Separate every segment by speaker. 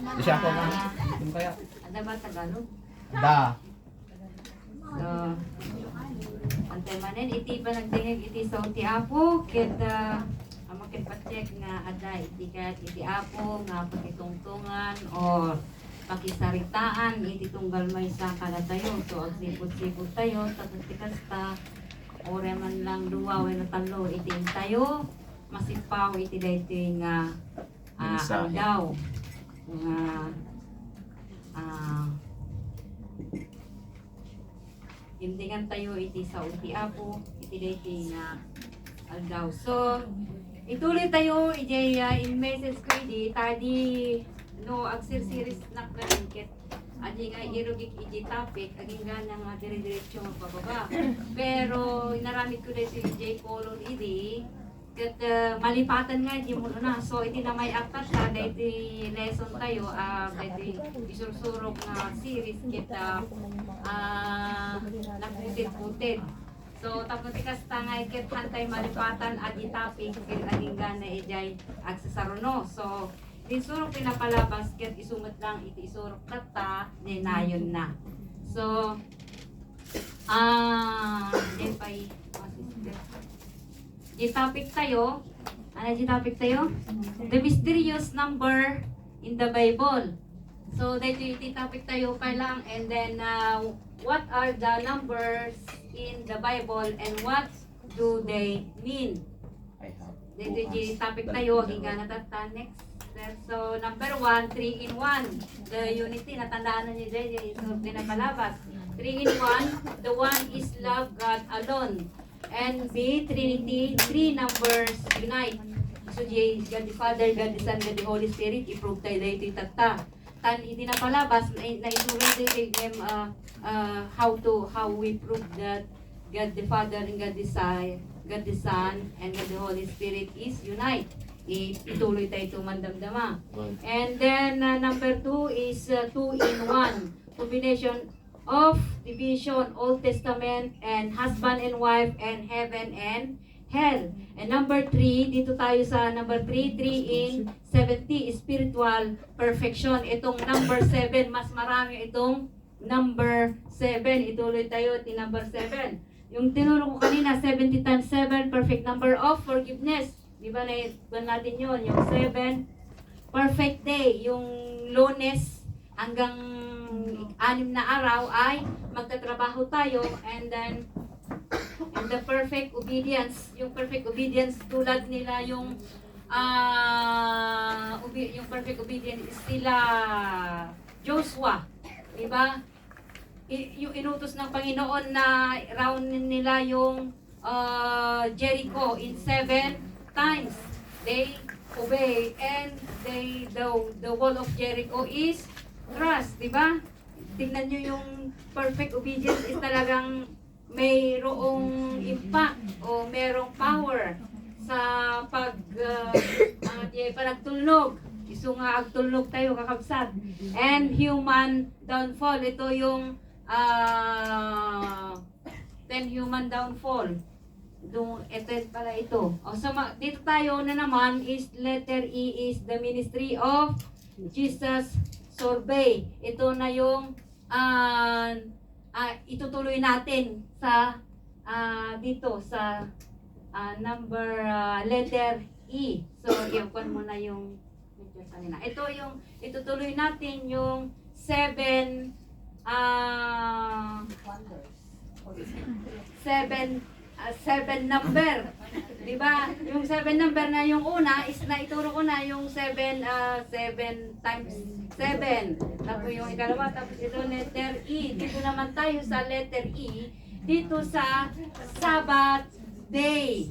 Speaker 1: Di siya ako nga. Ano kaya?
Speaker 2: Ada ba Tagalog?
Speaker 1: Da.
Speaker 2: So, antay manen, iti pa nagtingig iti sa ti Apo, kita amakit pa-check nga ada iti kat iti Apo, nga pakitungtungan, o pakisaritaan, iti tunggal may sa tayo. So, agsipot-sipot tayo, tapos tikasta, ore man lang duwa, wala talo, iti tayo, masipaw, iti dahito nga daw. Nga, Himdingan tayo iti sa uti Apo, iti daytoy nga aldaw. So, ituloy tayo iti in message ko iti tadi no agsirsiris na kanikit. Adi nga irugik iti topic aging gana nga dire-diretso magpababa. Pero inaramid ko dito iti colon iti kat malipatan nga di mo na. So iti na may apat sa iti lesson tayo iti isursurok nga series kita naputit-putit. So tapos ikas tangay ket hantay malipatan adi topic ket aging gana ijay agsasaruno. So isurok pinapalabas ket isumot lang iti isurok kata nayon na. So then pay di topic tayo. Ano di topic tayo? The mysterious number in the Bible. So dito iti topic tayo pa lang, and then what are the numbers in the Bible and what do they mean? Dito iti topic tayo, hingga natata next. So number 1, 3 in 1. The unity, natandaan na niyo dito, so pinapalabas. 3 in 1, the one is love God alone. And B, Trinity, 3 numbers unite. So, God the Father, God the Son, God the Holy Spirit, i-prove tayo dito yung tata. Tan, hindi na palabas, na-isurong din how we prove that God the Father and God the Son, and God the Holy Spirit is unite. Ituloy tayo tumandamdama. And then, number 2 is 2 in 1. Combination of division, Old Testament, and husband and wife, and heaven and hell. And number 3, dito tayo sa number 3, 3 in 70, spiritual perfection. Itong number 7, mas marami itong number 7. Ituloy tayo ti number 7. Yung tinuro ko kanina, 70 times 7, perfect number of forgiveness. Di ba natin yun? Yung 7, perfect day. Yung Lunes hanggang 6 na araw ay magtatrabaho tayo, and then and the perfect obedience, yung perfect obedience tulad nila yung perfect obedience is sila Joshua, di ba? Yung inutos ng Panginoon na round nila yung Jericho in 7 times. They obey, and the wall of Jericho is trust, di ba? Tingnan nyo yung perfect obedience is talagang mayroong impact o mayroong power sa panagtulnog. Iso nga agtulnog tayo kakabsat. And human downfall. Ito yung 10 human downfall. Ito pala ito. O, so, dito tayo na naman is letter E is the ministry of Jesus survey. Ito na yung itutuloy natin sa dito sa number letter E. So, i-open mo na yung picture kanina. Ito yung itutuloy natin yung 7 number. Di ba? Yung 7 number na yung una is na ituro ko na yung 7 times 7. Tapos yung ikalawa, tapos ito letter E. Dito naman tayo sa letter E. Dito sa Sabbath day.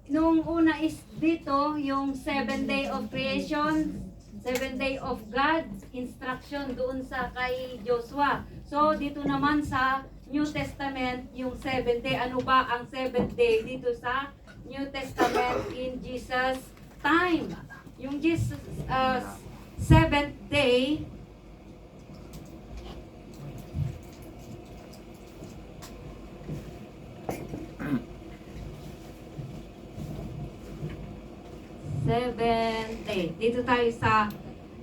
Speaker 2: Nung una is dito yung 7 day of creation, 7 day of God's instruction doon sa kay Joshua. So dito naman sa New Testament, yung 7th day. Ano ba ang 7th day dito sa New Testament in Jesus' time? Yung Jesus 7th day, dito tayo sa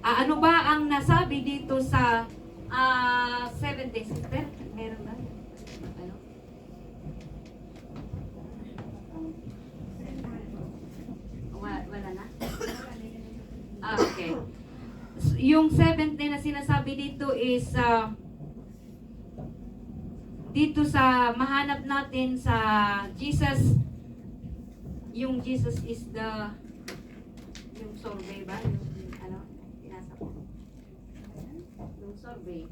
Speaker 2: Ano ba ang nasabi dito sa 7 days? Sister, meron ba? Ano? Wala na? Okay. Yung 7th day na sinasabi dito is dito sa mahanap natin sa Jesus. Yung Jesus is yung survey ba? Yung ano? Pinasa ko. Yung survey.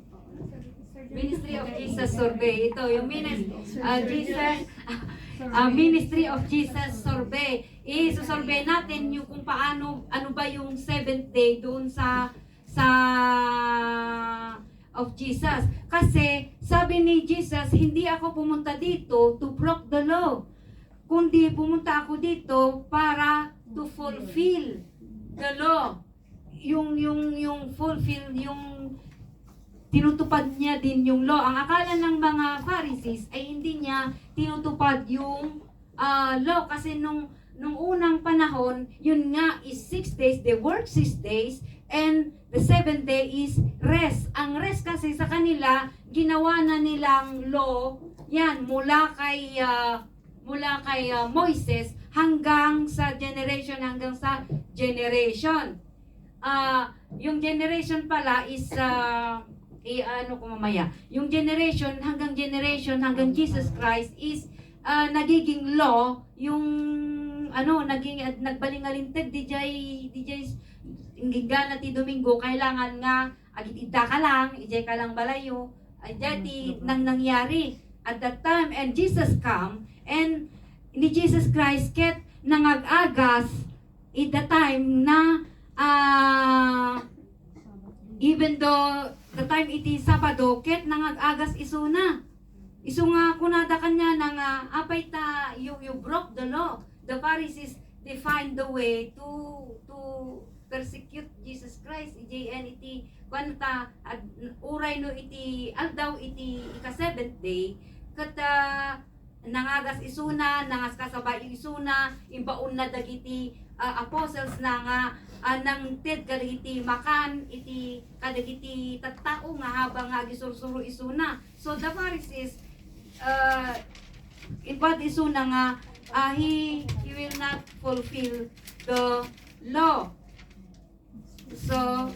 Speaker 2: Ministry of Jesus survey. Ito, yung Ministry of Jesus survey. I-survey natin yung kung paano, ano ba yung 7th day doon sa of Jesus. Kasi sabi ni Jesus, hindi ako pumunta dito to break the law, kundi pumunta ako dito para to fulfill the law. Yung fulfill, yung tinutupad niya din yung law. Ang akala ng mga Pharisees ay hindi niya tinutupad yung law kasi nung unang panahon, yun nga is 6 days, they work 6 days, and the 7th day is rest. Ang rest kasi sa kanila, ginawa na nilang law, yan, mula kay Moises hanggang sa generation. Yung generation pala is yung generation hanggang Jesus Christ is nagiging law, yung nagbalingalintag DJ ingigana ti Domingo, kailangan nga agitida ka lang, ijay ka lang balayo, ajati nang nangyari at that time. And Jesus come, and ni Jesus Christ ket nangag-agas at the time na even though the time iti Sabado, ket nangag-agas isuna. Isu nga kunada kanya na nga apay ta you broke the law. The Pharisees, they find the way to persecute Jesus Christ. EJN iti kwanta uray no iti aldaw iti ika-7th day kata nangagas isuna, nangas kasabay isuna, imbaon na dagiti apostles na nga nang ted kadagiti makan iti kadagiti tattao nga habang nga gisursuro isuna. So the Pharisees ipat isuna nga he will not fulfill the law. So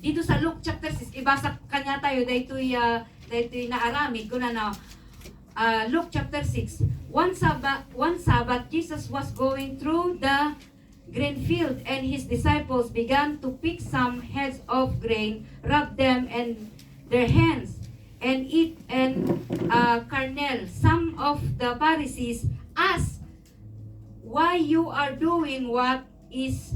Speaker 2: dito sa Luke chapter 6, ibasa kanya tayo daytoy naaramid ko na Luke chapter 6. One Sabbath, Jesus was going through the grain field, and his disciples began to pick some heads of grain, rub them in their hands, and eat kernel. Some of the Pharisees asked, "Why you are doing what is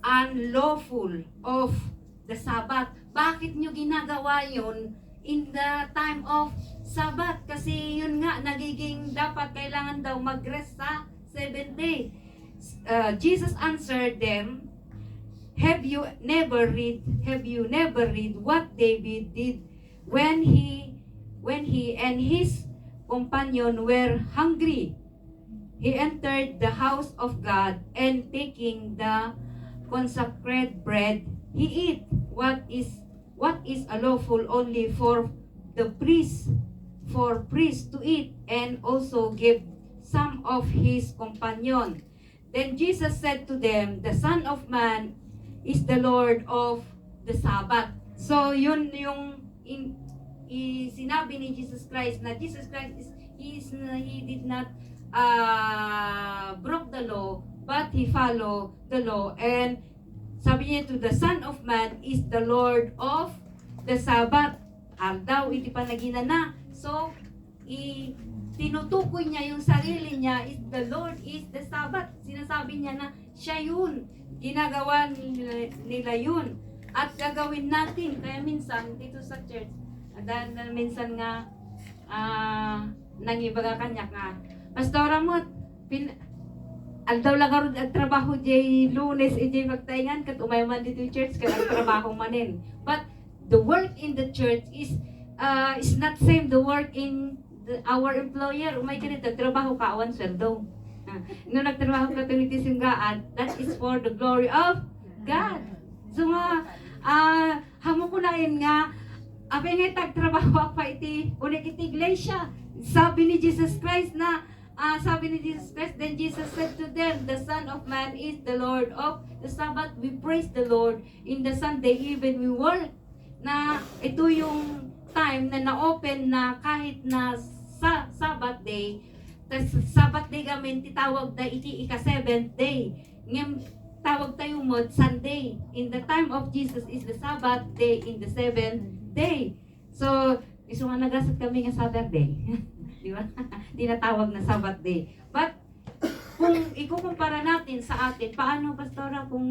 Speaker 2: unlawful of the Sabbath?" Bakit nyo ginagawa yun in the time of Sabbath? Kasi yun nga, nagiging dapat kailangan daw mag-rest sa 7th day. Jesus answered them, Have you never read what David did when he and his companion were hungry? He entered the house of God, and taking the consecrated bread, he ate what is lawful only for the priest to eat, and also gave some of his companion. Then Jesus said to them, The Son of Man is the Lord of the Sabbath. So yun yung sinabi ni Jesus Christ na Jesus Christ he did not broke the law, but he followed the law. And sabi niya to the Son of Man is the Lord of the Sabbath. Daw iti panaginana. So tinutukoy niya yung sarili niya is the Lord is the Sabbath. Sinasabi niya na siya yun. Ginagawa nila yun. At gagawin natin. Kaya minsan dito sa church, dahil minsan nga nangibaga kanya nga, Pastora mo, aldaw lang karod ang trabaho jay Lunes jay magtaingan kat umayman dito yung church kat ang trabaho manin. But the work in the church is not same the work in our employer. Umay ka nito, trabaho ka awan sweldo. Nung nagtrabaho ka tulitis yung gaan, that is for the glory of God. So nga, hamo ko na yun nga, abi nga tagtrabaho pa iti, unik iti iglesia. Sabi ni Jesus Christ na, then Jesus said to them, the Son of Man is the Lord of the Sabbath. We praise the Lord. In the Sunday even we work. Na ito yung time na na-open na kahit na sa Sabbath day, Sabbath day gamin titawag na iti ika-7th day. Ngayon, tawag tayo mo Sunday. In the time of Jesus is the Sabbath day in the 7th day. So, iso nga nagasat kami nga Saturday. Di ba? Di natawag na Sabbath day. But, kung ikukumpara natin sa atin, paano, Pastora, kung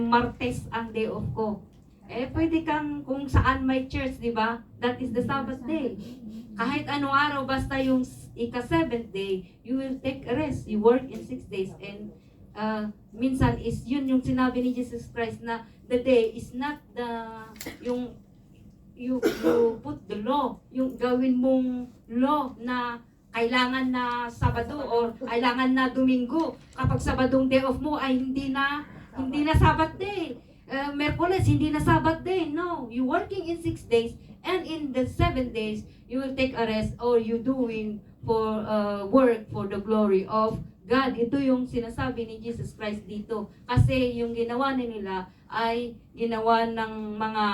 Speaker 2: Martes ang day off ko? Pwede kang kung saan may church, di ba? That is the Sabbath day. Kahit anong araw, basta yung ika-7th day, you will take a rest. You work in 6 days. And minsan is yun yung sinabi ni Jesus Christ na the day is not yung you put the law, yung gawin mong law na kailangan na Sabado or kailangan na Domingo. Kapag Sabadong day off mo ay hindi na Sabbath day. Merkules, hindi na Sabbath day. No, you working in 6 days and in the 7 days, you will take a rest or you doing for work for the glory of God. Ito yung sinasabi ni Jesus Christ dito. Kasi yung ginawa nila ay ginawa ng mga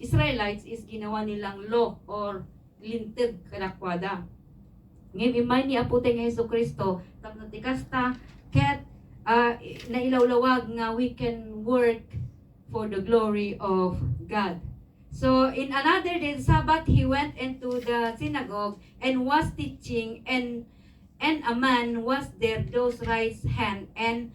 Speaker 2: Israelites is ginawa nilang law or lintid kadakwada. Ngayon, imay ni Aputay nga Hesus Kristo, tapos tikasta, ket na ilawlawag nga we can work for the glory of God. So, in another day, Sabbath, he went into the synagogue and was teaching, and a man was there, those raised hand, and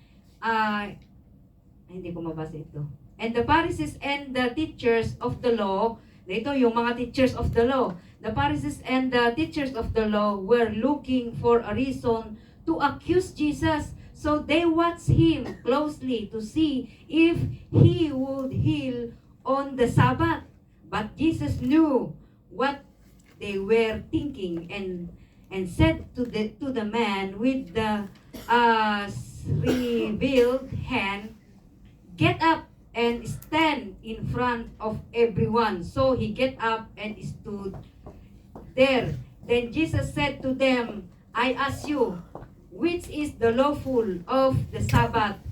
Speaker 2: hindi ko mabasa ito. And the Pharisees and the teachers of the law, ito yung mga teachers of the law, the Pharisees and the teachers of the law were looking for a reason to accuse Jesus. So they watched him closely to see if he would heal on the Sabbath. But Jesus knew what they were thinking and said to the man with the revealed hand, "Get up and stand in front of everyone." So he get up and stood there. Then Jesus said to them, "I ask you, which is the lawful of the Sabbath,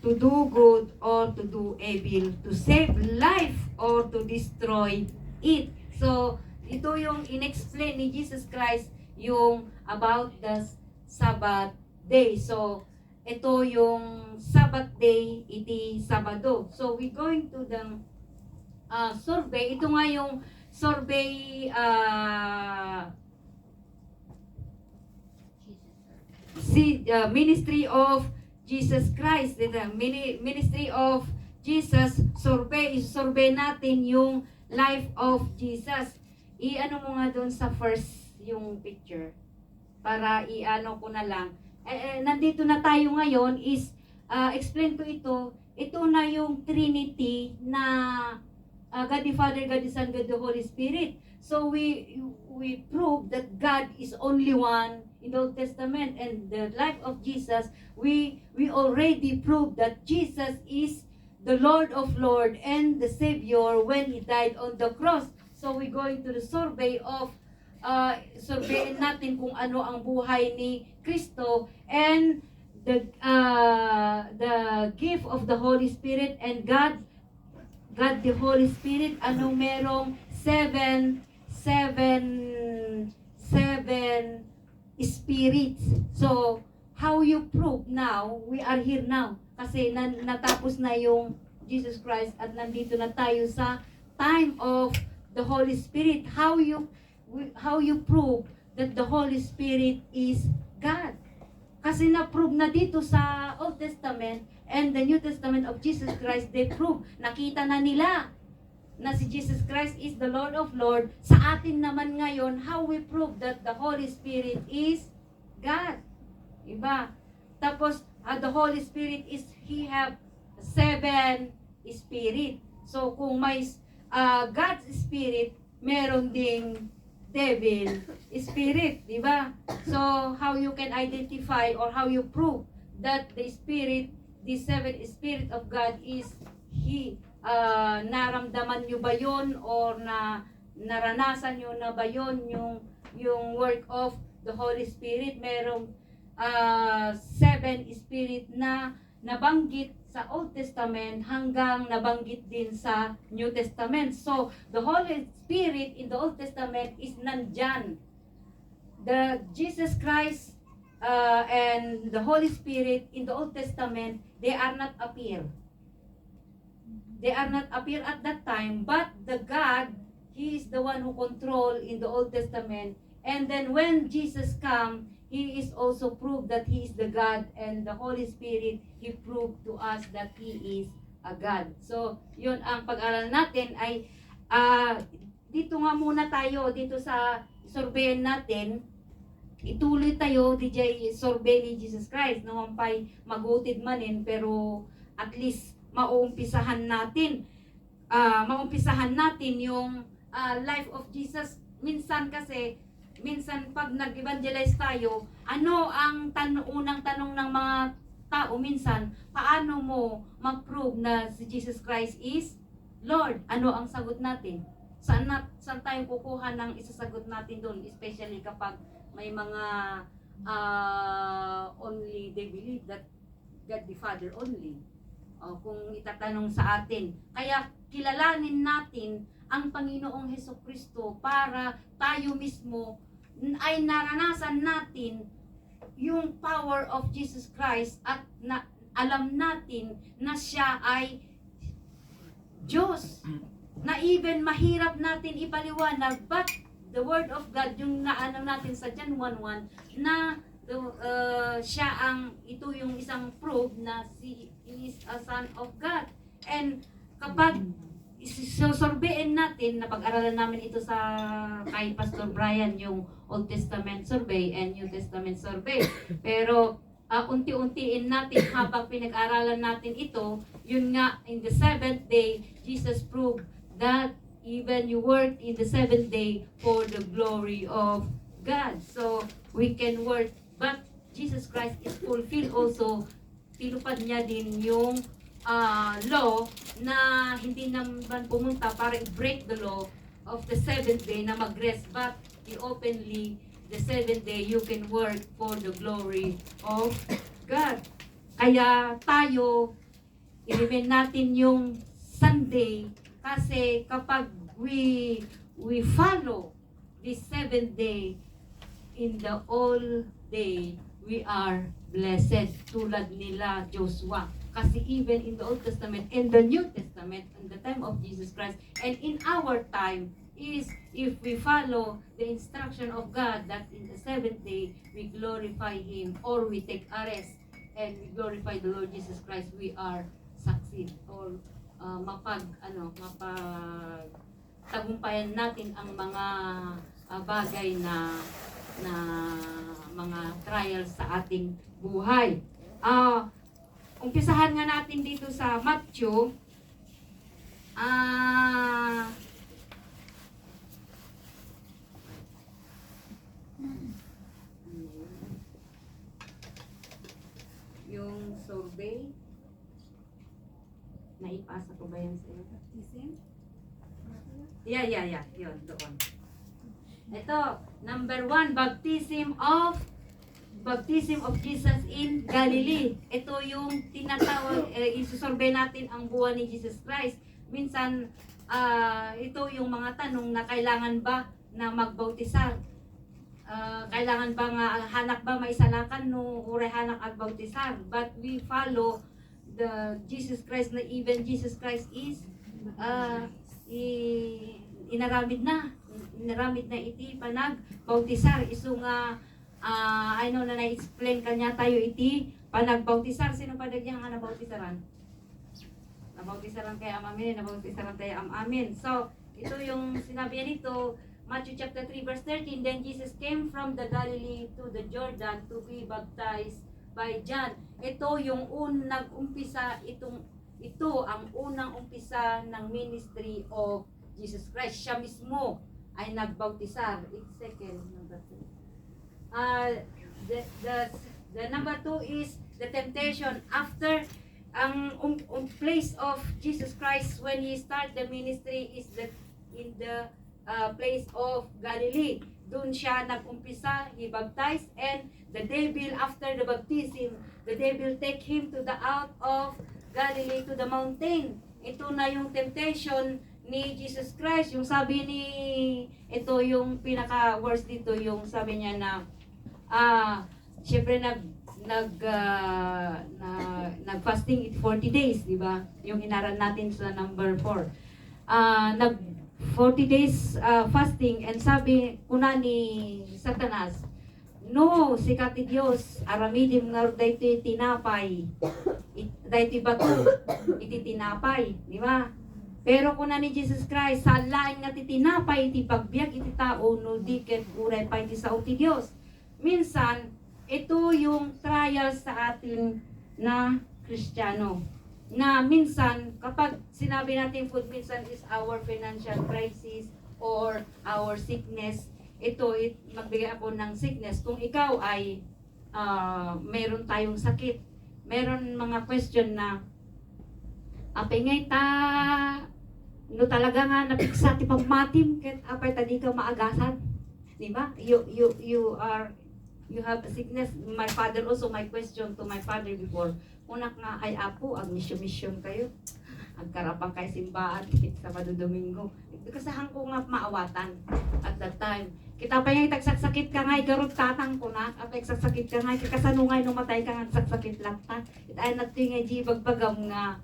Speaker 2: to do good or to do evil, to save life or to destroy it?" So, ito yung inexplain ni Jesus Christ yung about the Sabbath day. So, ito yung Sabbath day, iti Sabado. So, we going to the survey. Ito nga yung survey Ministry of Jesus Christ. Ministry of Jesus survey. Survey natin yung life of Jesus. I-ano mo nga doon sa first yung picture. Para i-ano ko na lang. Nandito na tayo ngayon is explain ko ito. Ito na yung Trinity na God the Father, God the Son, God the Holy Spirit. So we prove that God is only one in the Old Testament, and the life of Jesus, we already proved that Jesus is the Lord of Lords and the Savior when He died on the cross. So we're going to the survey of surveyin natin kung ano ang buhay ni Kristo and the gift of the Holy Spirit and God the Holy Spirit, anong merong seven spirits. So, how you prove now, we are here now. Kasi natapos na yung Jesus Christ at nandito na tayo sa time of the Holy Spirit. How you prove that the Holy Spirit is God? Kasi na-prove na dito sa Old Testament and the New Testament of Jesus Christ, they prove, nakita na nila na si Jesus Christ is the Lord of Lords. Sa atin naman ngayon, how we prove that the Holy Spirit is God? Iba. Tapos, the Holy Spirit is, He have 7 Spirit. So, kung may God's Spirit, meron ding devil spirit, di ba? So, how you can identify or how you prove that the Spirit, the seven Spirit of God is naramdaman nyo ba yun or naranasan nyo na ba yun yung work of the Holy Spirit? Merong seven Spirit na nabanggit sa Old Testament hanggang nabanggit din sa New Testament. So, the Holy Spirit in the Old Testament is nandyan. The Jesus Christ and the Holy Spirit in the Old Testament, they are not appear. They are not appear at that time, but the God, He is the one who control in the Old Testament. And then when Jesus come, He is also proved that He is the God, and the Holy Spirit, He proved to us that He is a God. So, yun ang pag-aral natin ay dito nga muna tayo, dito sa surveyan natin, ituloy tayo, DJ survey ni Jesus Christ, naman pa'y magutid manin, pero at least maumpisahan natin yung life of Jesus. Minsan pag nag-evangelize tayo, ano ang unang tanong ng mga tao minsan, paano mo mag-prove na si Jesus Christ is Lord? Ano ang sagot natin? Saan tayo kukuha ng isasagot natin doon, especially kapag may mga only they believe that God the Father only. Kung itatanong sa atin, kaya kilalanin natin ang Panginoong Hesukristo para tayo mismo ay naranasan natin yung power of Jesus Christ at alam natin na siya ay Diyos, na even mahirap natin ipaliwanag, but the Word of God, yung naano natin sa John 1:1, na ito yung isang proof na he is a son of God. And kapag susurveyin natin, napag-aralan namin ito kay Pastor Brian, yung Old Testament survey and New Testament survey. Pero unti-untiin natin habang pinag-aralan natin ito, yun nga, in the seventh day, Jesus proved that even you work in the seventh day for the glory of God. So, we can work, but Jesus Christ is fulfilled also. Tinupad niya din yung law na hindi naman pumunta para i-break the law of the seventh day na mag-rest, but he openly, the seventh day, you can work for the glory of God. Kaya tayo, i-remain natin yung Sunday, kasi kapag we follow this seventh day in the all day, we are blessed, tulad nila Joshua. Kasi even in the Old Testament and the New Testament, in the time of Jesus Christ, and in our time, is if we follow the instruction of God that in the seventh day, we glorify Him, or we take a rest, and we glorify the Lord Jesus Christ, we are succeed, or tagumpayan natin ang mga bagay na mga trials sa ating buhay. Umpisahan nga natin dito sa Matthew. Yung survey. Naipasa ko ba yan sa iyo? Yeah. Yun, doon. Ito, number 1, baptism of Jesus in Galilee. Ito yung tinatawag, isusurvey natin ang buwan ni Jesus Christ. Minsan, ito yung mga tanong na kailangan ba na magbautisar. Kailangan ba nga, hanak ba maisalakan no uray hanak at bautisar. But we follow the Jesus Christ, na even Jesus Christ is inaramid na iti panag bautisar. Iso nga I know na na-explain kanya tayo iti panagbautisar. Sino pa dagyang nga nabautisaran? Nabautisaran kay amamin, nabautisaran tayo amamin. So, ito yung sinabi nito, Matthew chapter 3 verse 13, then Jesus came from the Galilee to the Jordan to be baptized by John. Ito yung nag-umpisa, ito ang unang umpisa ng ministry of Jesus Christ. Siya mismo ay nagbautisar. It's second, number 2. The number 2 is the temptation. After place of Jesus Christ when he start the ministry is in the place of Galilee. Doon siya nag-umpisa, he baptized, and the devil, after the baptism, the devil take him to the out of Galilee to the mountain. Ito na yung temptation ni Jesus Christ. Yung sabi ni, ito yung pinaka-worst dito, yung sabi niya na, syempre nag-fasting 40 days, di ba? Yung inaral natin sa number 4. Nag 40 days fasting, and sabi kuna ni Satanas, no, sikat ti Dios, aramidim nga daytoy tinapay. Daytoy bato, iti tinapay, di ba? Pero kuna ni Jesus Christ, sa lain nga ti tinapay, iti pagbiag iti tao, no di ket uray pa iti sao ti Dios. Minsan, ito yung trial sa atin na Kristiyano. Na minsan, kapag sinabi natin food, minsan is our financial crisis or our sickness. Ito, magbigay ako ng sickness. Kung ikaw ay meron tayong sakit, meron mga question na apay ngay ta, no talaga nga napiksa ti pagmatim, ket apay ta di ka maagasan. Di ba? You have a sickness. My father also, my question to my father before, unak nga ay apo, ang mission kayo. Ang karapang kay simbahan sa Domingo. Kasahan ko nga maawatan at that time. Kita pa yung tagsakit ka nga, garot tatang ko na. Apay saksakit ka nga, kasanungay numatay ka nga, saksakit lang ta. It ay natingay bagbagam nga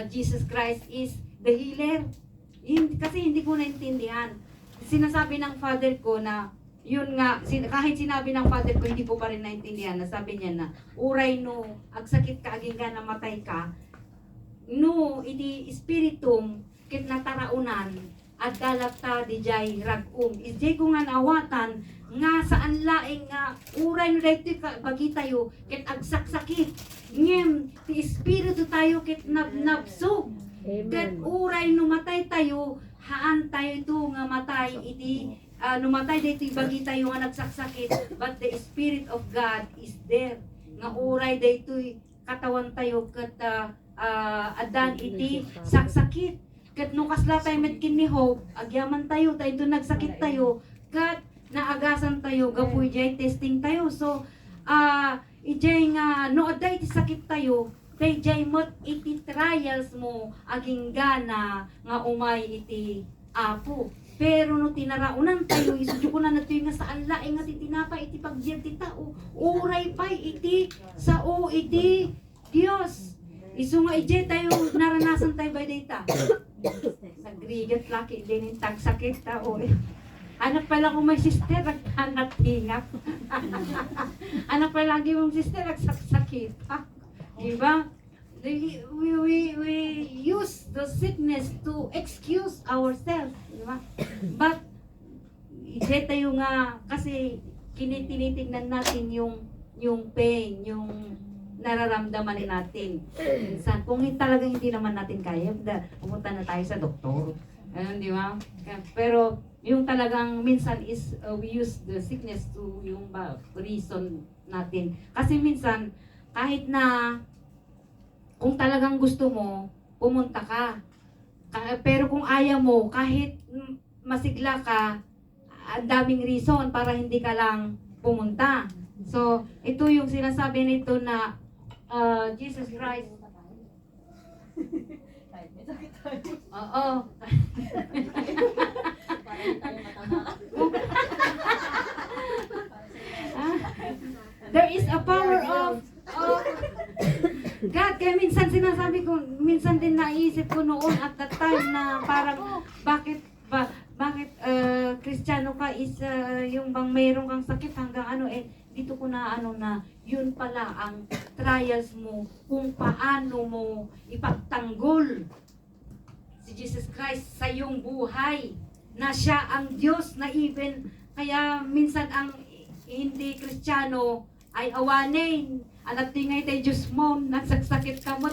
Speaker 2: Jesus Christ is the healer. Kasi hindi ko naintindihan. Sinasabi ng father ko na yun nga, kahit sinabi ng father ko, hindi ko pa rin naintindihan. Nasabi niya na, uray no, agsakit ka, aging ka, namatay ka, no, iti spiritum, kit nataraunan, at dalata di jay ragum. Isjay ko nga nawatan, nga saan laing nga, uray no dahito bagi tayo, kit agsaksakit, ngem, ti espiritu tayo, kit nabsog, kit uray no matay tayo, haan tayo ito nga matay, iti numatay dito bagi tayo nga nagsaksakit, but the Spirit of God is there. Nga uray dito katawan tayo kat adan iti saksakit. Kat nung kasla tayo metkin ni Hope, agyaman tayo, tayo nagsakit tayo, kat naagasan tayo, gapoy jay testing tayo. So, ijay nga, no aday iti sakit tayo, kay jay mot iti trials mo, aging gana, nga umay iti apo. Pero no tinaraunan tayo, isudyo ko na nato yung nga saan laing nga titinapa iti pagdiag ti tao. Uray pay iti sao iti Dios. Isu nga ije tayo naranasan tayo by data. Nagrigat laki din yung tagsakit tao. Anak pala kung may sister, anak tingap. Anak pala lagi mong sister, nagsakit. Diba? We use the sickness to excuse ourselves, di ba? But ije tayo nga kasi tinitingnan natin yung pain, yung nararamdaman natin. Minsan kung talagang hindi naman natin kaya, pumunta na tayo sa doktor. Ayun, di ba? Pero yung talagang minsan is we use the sickness to yung reason natin. Kasi minsan kahit na kung talagang gusto mo, pumunta ka. Pero kung ayaw mo, kahit masigla ka, ang daming reason para hindi ka lang pumunta. So, ito yung sinasabi nito na Jesus Christ. Oo. There is a power of God. Kaya minsan sinasabi ko, minsan din naisip ko noon at that time na parang bakit Kristiyano ka is yung bang mayroon kang sakit hanggang ano dito ko na na yun pala ang trials mo kung paano mo ipagtanggol si Jesus Christ sa iyong buhay na siya ang Diyos na even kaya minsan ang hindi Kristiyano ay awanin anak tingay tayo Diyos mo nagsasakit ka mo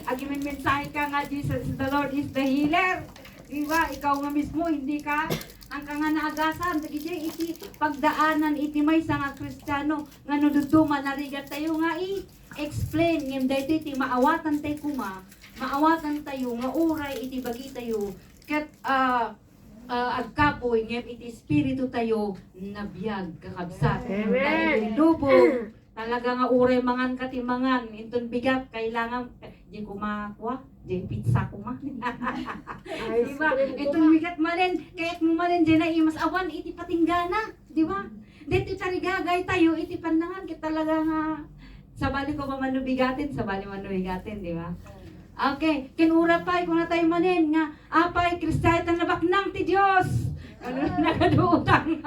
Speaker 2: agimin mensahe ka nga Jesus the Lord is the healer, diba? Ikaw nga mismo hindi ka ang ka nga naagasan iti pagdaanan iti may nga Kristiyano nga nududuman narigat tayo nga explain ngem daytoy ti maawatan tay kuma, maawatan tayo nga uray iti bagi tayo ket agkapoy ngem iti espiritu tayo nabiyag kakabsat. Dahil lubong talaga nga uray mangan katimangan inton bigat kailangan di ko makuha di pizza ko ma. Di ba? Itong bigat manen kahit mo manen di na imas awan iti patinggana, di ba? Dito tarigagay tayo iti pandangan kit talaga nga sabali ko pa manubigatin, sabali manubigatin, di ba? Okay, kinura pa kung na tayo manen nga apay kristay tan nabaknang ti Dios. Ano nagaduutang.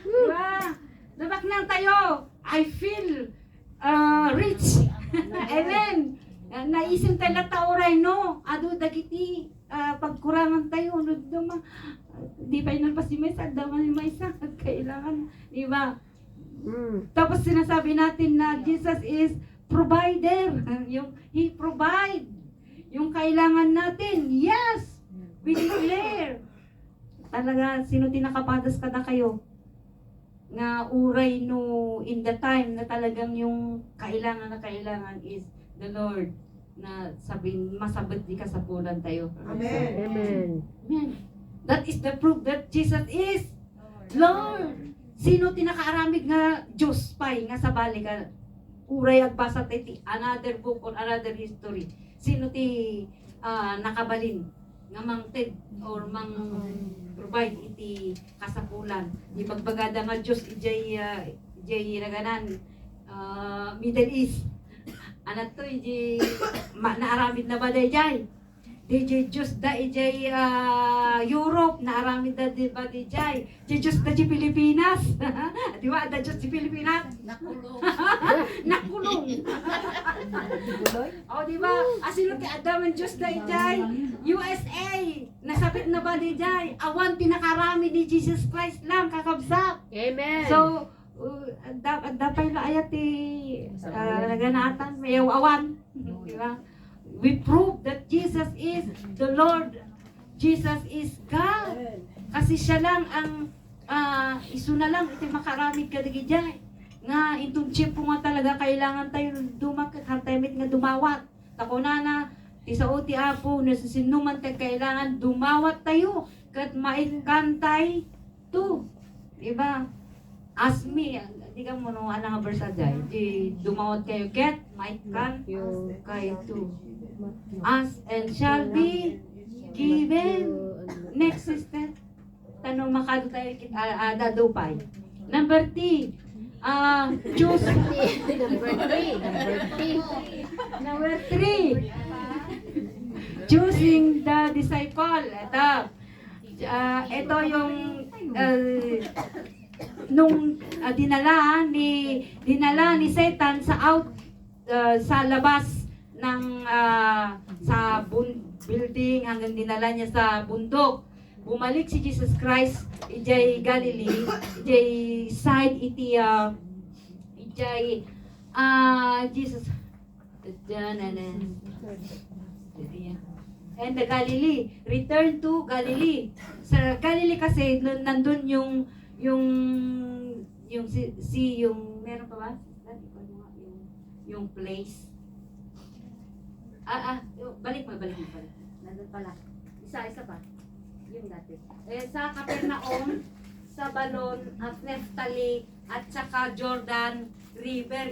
Speaker 2: Diba? Nabaknang tayo. I feel rich. Amen. Naisim tayo tauray no. Ado dagiti pagkurangan tayo no di pa inan pa si Maysa, daman ni Maysa kailangan, di ba? Tapos sinasabi natin na Jesus is provider. Yung He provide yung kailangan natin. Yes, we declare. Talaga, sino tinakapadas ka na kayo? Nga uray no in the time na talagang yung kailangan na kailangan is the Lord na sabihin, masabot di ka sa pulan tayo.
Speaker 3: Amen.
Speaker 4: Amen.
Speaker 2: Amen. That is the proof that Jesus is Lord. Sino tinakaaramig nga Diyos pay nga sa bali ka uray agbasa ti another book or another history. Sino ti nakabalin nga mangted or mang provide iti kasapulan. Di pagbagada nga Diyos ijay naganan Middle East. Anat to ijay naaramid na ba dayjay? DJ Diyos da ijay Europe, naaramid da di ba dijay? Diyos da di Pilipinas. Di ba? Da Diyos di Pilipinas.
Speaker 3: Nakulong.
Speaker 2: Nakulong. O di ba? Asino ti Adam ang Diyos da ijay? USA. Nasabit na ba dijay? Awan pinakarami ni Jesus Christ lang kakabsat.
Speaker 4: Amen.
Speaker 2: So, dapay la ayat ti naganatan mayaw awan. Di ba? We prove that Jesus is the Lord. Jesus is God. Kasi siya lang ang iso na lang iti makaramid ka digijay. Nga itong chip po nga talaga kailangan tayo dumak katamit nga dumawat. Tako na ti sao ti apo na sinuman tayo kailangan dumawat tayo kat maikantay to. Diba? As me, di ka mo nung anang versa jay. Di dumawat kayo ket maikan kayo to. Ask and shall be given. Next sister. Tanong makado tayo dadupay. Number 3. Choose. Number 3. Choosing the disciple. Ito yung nung dinala ni Satan sa sa labas ng sa building hanggang dinala niya sa bundok. Bumalik si Jesus Christ ijay Galilee, ijay side iti ijay Jesus and the Galilee, return to Galilee. Sa Galilee kasi nandun yung meron pa ba? Yung place. Balik mo. Nandun pala. Isa pa. Yung dati. Sa Capernaum, sa Balon, at Neftali, at saka Jordan River.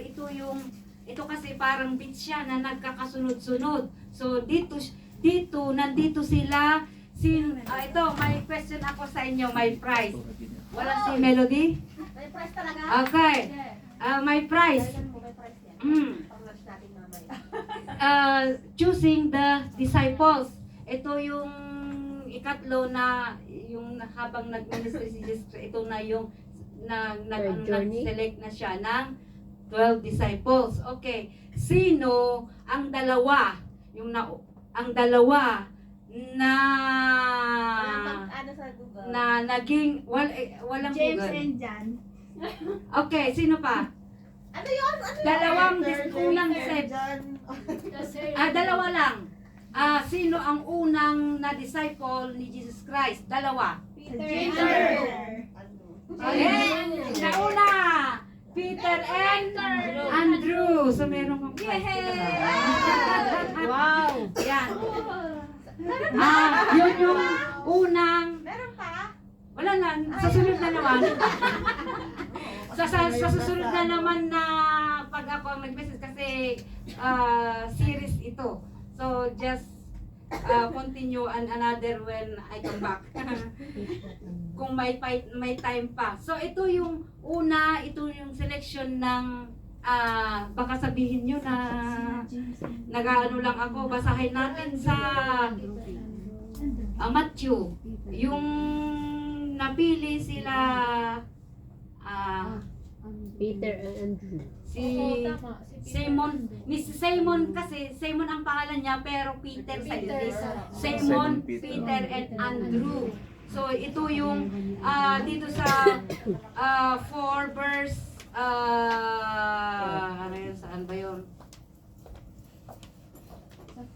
Speaker 2: Ito kasi parang beach siya na nagkakasunod-sunod. So, nandito sila. Ito, may question ako sa inyo, may prize. Wala si Melody?
Speaker 3: May price talaga?
Speaker 2: Okay. May prize. Choosing the disciples. Ito yung ikatlo na yung habang nag-ministry si Jesus, ito na yung nag-select na siya ng 12 disciples. Okay. Sino ang dalawa? Ang dalawa na naging walang
Speaker 3: James
Speaker 2: Google.
Speaker 3: and John.
Speaker 2: Okay, sino pa?
Speaker 3: Ano yun?
Speaker 2: Dalawang unang
Speaker 3: Peter,
Speaker 2: set.
Speaker 3: John.
Speaker 2: Dalawa lang. Sino ang unang na disciple ni Jesus Christ? Dalawa.
Speaker 3: Peter.
Speaker 2: Nauna! Peter and Andrew. So meron kang prize. Wow! Yan. Yun yung unang,
Speaker 3: Meron pa?
Speaker 2: wala na, sa sunod na naman. Sa susunod na naman na pag ako ang nag-message kasi series ito. So just continue and another when I come back. Kung may time pa. So ito yung una, ito yung selection ng baka sabihin nyo na nag-ano lang ako, basahin natin sa Matthew. Yung napili sila
Speaker 4: Peter and Andrew.
Speaker 2: si Simon kasi Simon ang pangalan niya pero Peter sa English. Simon, Peter and Andrew. So ito yung dito sa 4 verse ano yun, saan ba yun?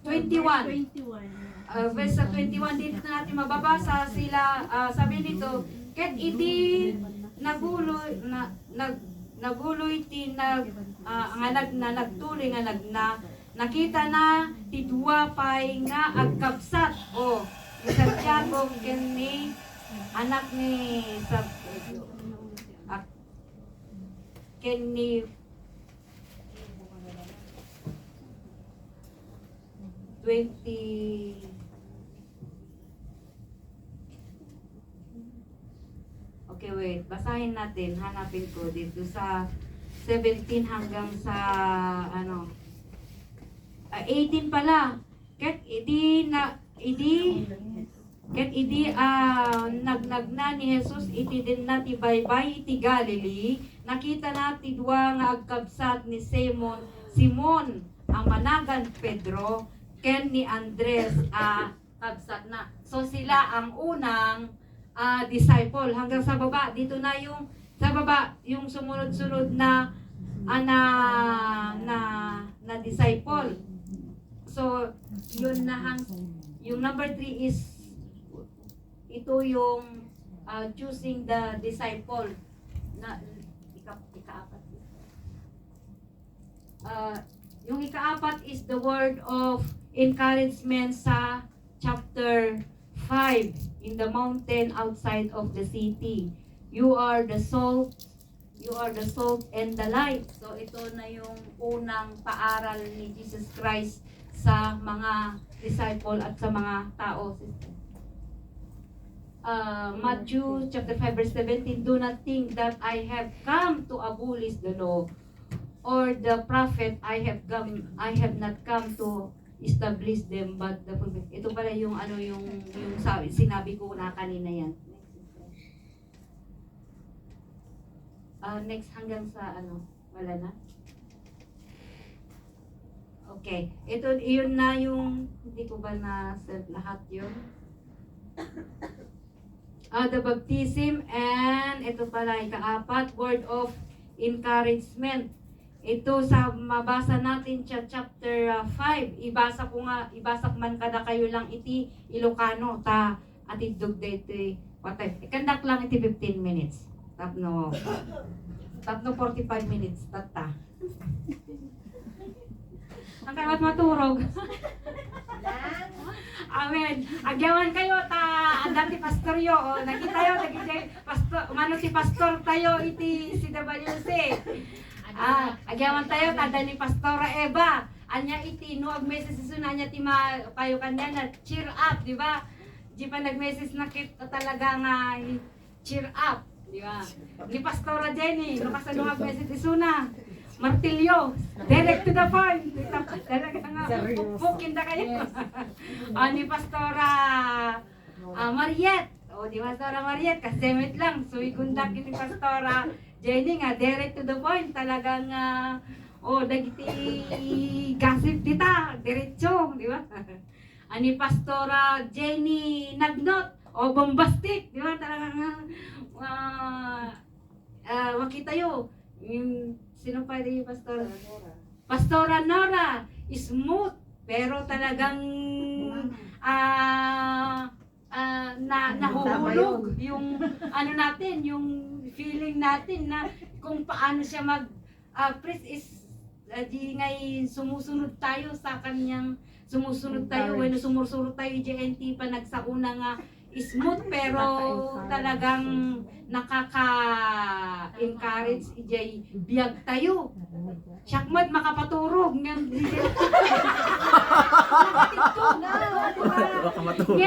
Speaker 2: 21. Verse 21 dito natin mababasa sila sabi dito ket iti naguloy ti nga nagtuloy nga nakita na ti duwa pay nga agkabsat o ni Santiago ken ni anak ni ken ni 20 Okay, wait. Basahin natin. Hanapin ko dito sa 17 hanggang sa 18 pala. Ket idi nagnagna ni Jesus iti din na ti baybay iti Galilee. Nakita na ti dua nga agkabsat ni Simon ang managan Pedro ken ni Andres kabsat na. So sila ang unang disciple hanggang sa baba dito na yung sa baba yung sumunod-sunod na disciple. So yun na yung number 3 is ito yung choosing the disciple na ikaapat. Yung ikaapat is the word of encouragement sa chapter 5 in the mountain outside of the city. You are the salt and the light. So ito na yung unang paaral ni Jesus Christ sa mga disciple at sa mga tao. Matthew chapter 5 verse 17, do not think that I have come to abolish the law or the prophet. I have not come to establish them but the fulfill. Ito pala yung yung sinabi ko na kanina yan. Next hanggang sa wala na. Okay, yun na yung hindi ko ba na set lahat yun. The baptism and ito pala ikaapat, word of encouragement. Ito sa mabasa natin sa chapter 5. Ibasa ko man kada kayo lang iti Ilocano ta atidog dito patay. Ikandak lang iti 15 minutes. Tapno 45 minutes tata. Ang kayat maturog. Amen. Agyawan kayo ta dati pastoryo o nakita yo pastor umano ti pastor tayo iti CWC. Agyawan tayo tada ni Pastora Eva. Anya iti no ag-message suna nya ti payo kanya na cheer up, di ba? Di pa nag-message na kita talaga nga cheer up, di ba? Ni Pastora Jenny, no kasano ag-message suna. Martilyo, direct to the point. Talaga nga pukin da kayo. Ni Pastora Mariette. O di Pastora Mariette kasemit lang. So igundak ni Pastora Jenny nga, direct to the point, talagang, dagiti gossip tita, diretso, di ba? Ani Pastora Jenny Nagnot, bombastic, di ba? Talagang, makita yo, sino pa rin yung Pastora? Pastora Nora, smooth, pero talagang, nahuhulog yung ano natin, yung feeling natin na kung paano siya priest is di ngay sumusunod tayo sa kanyang sumusunod tayo when sumusunod tayo JNT pa nagsauna nga smooth pero talagang nakaka-encourage ijay biyag tayo. Syakmad makapaturog ng
Speaker 5: Baka matulog.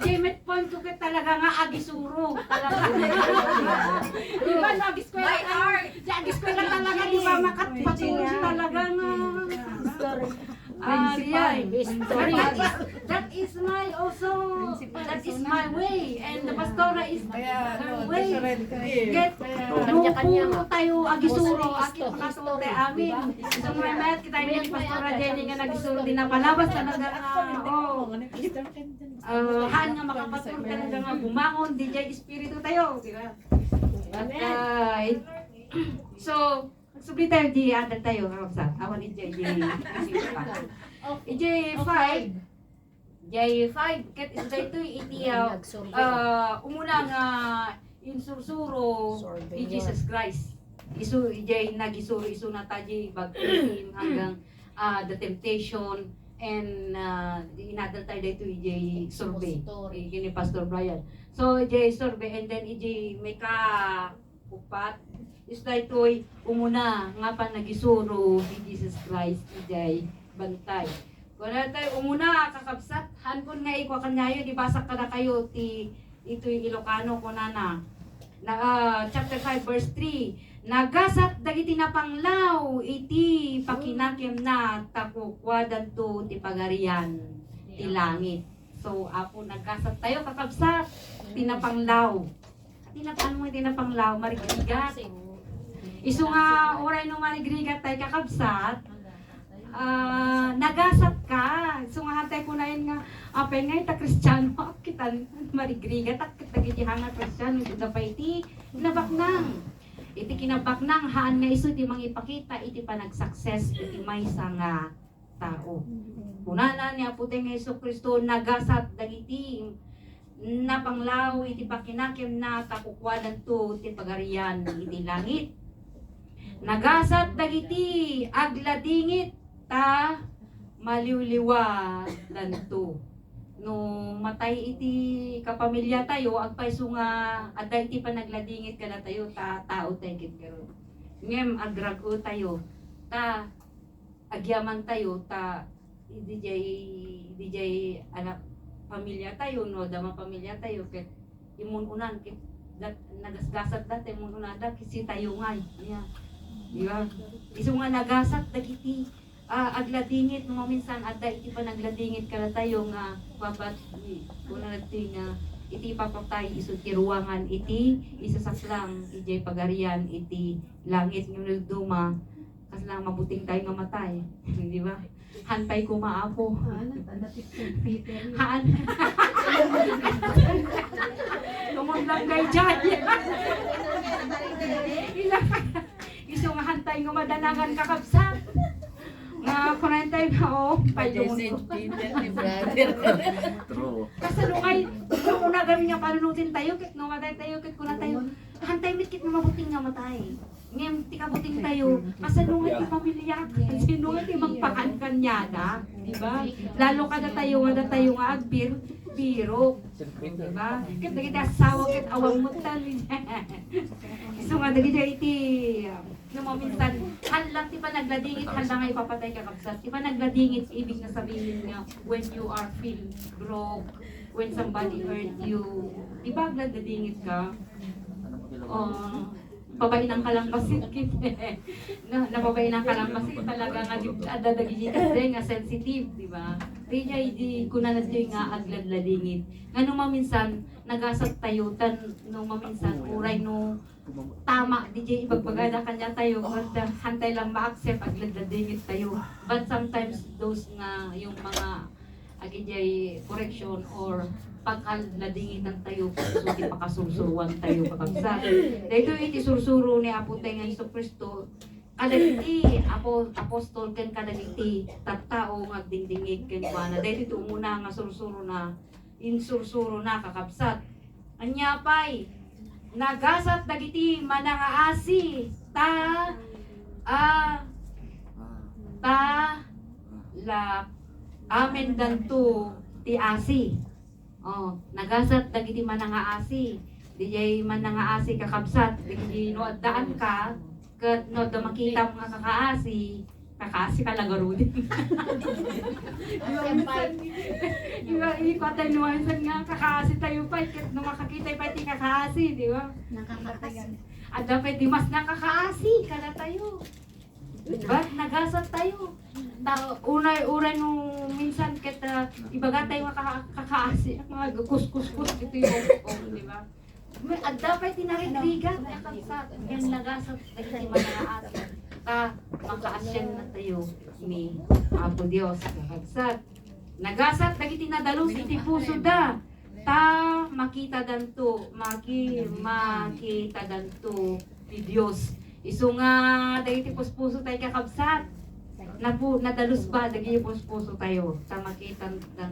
Speaker 2: Jemet point ko ka talaga nga agisuro. Talaga. Di ba sa agiskwela? Sa agiskwela talaga di ba makatpaturog talaga nga. That is my also, that is my way. And the pastora is her way. Get, puro tayo agisuro, akit makasuro amin. So may kita ni Pastora Jenny nga nagisuro din na palabas talaga haan nga makapaturo talaga nga bumangon, DJ Espiritu tayo. Diba? So, subli tayo di adan tayo sa awan ni J5 J5 ket is dayto iti umuna nga insursuro ni Jesus Christ isu ijay nagisuro isu na taji bagtin hanggang the temptation and inadal tayo dayto ijay survey kini Pastor Brian so ijay survey and then ijay may ka upat is daytoy umuna nga pa nagisuro ni Jesus Christ ijay bantay. Kung tayo umuna kakabsat hankon nga ikwa kanyayo di basak kada kayo ti ito'y Ilocano ko na chapter 5 verse 3 nagasat dagiti napanglaw iti pakinakim na takukwadan to ti pagarian ti langit. So apo nagasat tayo kakabsat tinapanglaw. Tinapanglaw marigrigat. Isu nga oray no marigrigat tayo kakabsat nagasat ka. So nga hatay ko na yun nga apay nga ita Kristiyano kita marigrigat at kitagiti hanga Kristiyano ito pa iti nabaknang. Iti kinabaknang haan nga isu ti mangipakita iti panag-success iti maysa nga tao. Kunana niya puti nga Hesus Kristo nagasat dagiti napanglaw iti pakinakim na takukwadan to iti pagarian iti langit. Nagasat dagiti agladingit ta maliwliwa danto. No matay iti kapamilya tayo agpayso nga adda iti panagladingit kada tayo ta tao tayo ket karon. Ngem agrago tayo ta agyaman tayo ta DJ anak pamilya tayo no dama pamilya tayo ket imununan ket nagasgasat dati imununada kasi tayo nga yeah. Di ba? Isu nga nagasat dagiti agladingit no minsan adda iti panagladingit kada tayo nga babat kuna nagti nga iti papatay isu ti ruangan iti isasaklang ijay pagarian iti langit nga duma kaslang mabuting tayo nga matay. Di ba? Hantay ko maapo. Haan. Tumaglang kay dyan. Isu nga hantay nga madanagan kakabsat. Nga kunantay nga payong.
Speaker 5: True.
Speaker 2: Kasalungay, kung una gami nga panunutin tayo, kit no matay tayo, kit kuna tayo. Hantay mit kit nga mabuting nga matay. Ngem ti kabuting tayo, kasalungay ti pamilya, sinungay ti magpakan kanyada, di ba? Lalo kada tayo nga agbir, biro, di ba? Kit dagiti asawa kit awang mutal. So nga dagiti iti no minsan halang ti panagladingit halang nga ipapatay ka kapsat. Ti panagladingit ibig na sabihin nga when you are feel broke, when somebody hurt you, di ba agladingit ka? Pabain ang kalampasit kit. Napabain ang kalampasit talaga nga adadagiti kasi nga sensitive, di ba? Kaya di kunanas yung nga agladladingit. Nga nung maminsan nagasat tayo tan nung maminsan uray no tama DJ ibagbagada kanya tayo kada hantay lang ma-accept agladladingit tayo. But sometimes those nga yung mga agijay correction or pagkaladingitan tayo so di pakasusuruan tayo kakabsat. Dito iti sursuro ni Apo tayo nga Hesus Kristo kadagiti apostol ken kadagiti tattao nga dingdingig ken kuana. Dito ito muna nga sursuro na insursuro na kakabsat. Anya pay, nagasat dagiti manangaasi, la amen danto ti asi. Oh, nagasat dagiti manangaasi. Dijay manangaasi kakabsat, digdi no addaan ka, ket no da makita mga kakaasi ka lagarudin. Ikot tayo nuwansan nga kakaasi tayo pa, ket no makakita pa ti kakaasi, di ba?
Speaker 3: Nakakatayan.
Speaker 2: At dapat di mas nakakaasi kada tayo. Ba't nagasat tayo? Unay nung minsan kita ibaga tayo kakaasi, mga kus-kus-kus dito yung di ba? At dapat tinarigrigan nakasat. Yan nagasat dahil manaasi. Makaasyan na tayo ni Apo Dios nakagsat. Nagasat dahil tinadalos iti puso da. Makita danto, makita danto ni Dios. Isu nga dahil iti puso tayo kakabsat. Nadalos ba dahil puso tayo.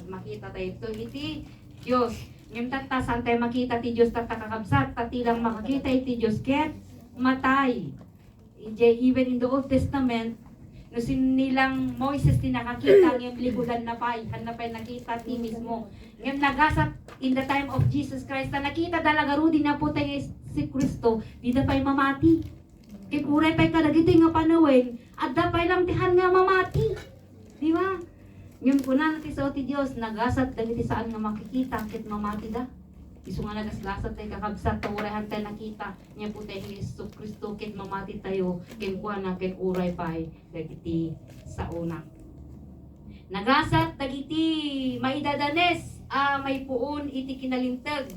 Speaker 2: Makita tayo ito iti Dios. Ngayon saan tayo makita ti Diyos tatakakabsat, tatilang makakita iti Diyos ket matay. Even in the Old Testament, no sinilang Moises tinakakita ng likudan na pay, nakita ti mismo. Ngayon nagasat in the time of Jesus Christ, nakita dalaga rudi na po tayo si Kristo, di da pay mamati. Kaya kuray pa'y kadagiti nga panawin, at da pa'y lang tihan nga mamati. Di ba? Yung kunan ti sa ti Dios nagasat dagiti saan nga makikita ket mamati da. Isu nga nagaslasat tay kakabsat tawrahan tay nakita nya po tay Hesus Kristo ket mamati tayo ken kuana ken uray pay dagiti sa una. Nagasat dagiti maidadanes may puon iti kinalintag.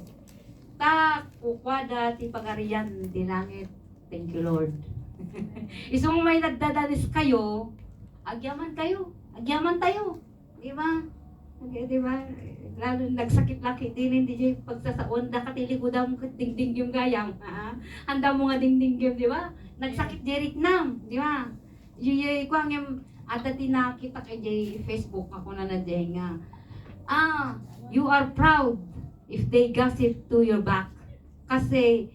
Speaker 2: Kukwada ti pagarian ti langit. Thank you Lord. Isu nga may nagdadanes kayo, agyaman kayo. Agyaman tayo. Di ba? Di ba? Lalo nagsakit-lakit din hindi pagsasaon da katiligudam ket dingding yung gayam. Handa mo nga dingding yung, di ba? Nagsakit jerit nam, di ba? Yey ko ang ata tinakita kay jay Facebook ako na nadeng nga. You are proud if they gossip to your back. Kasi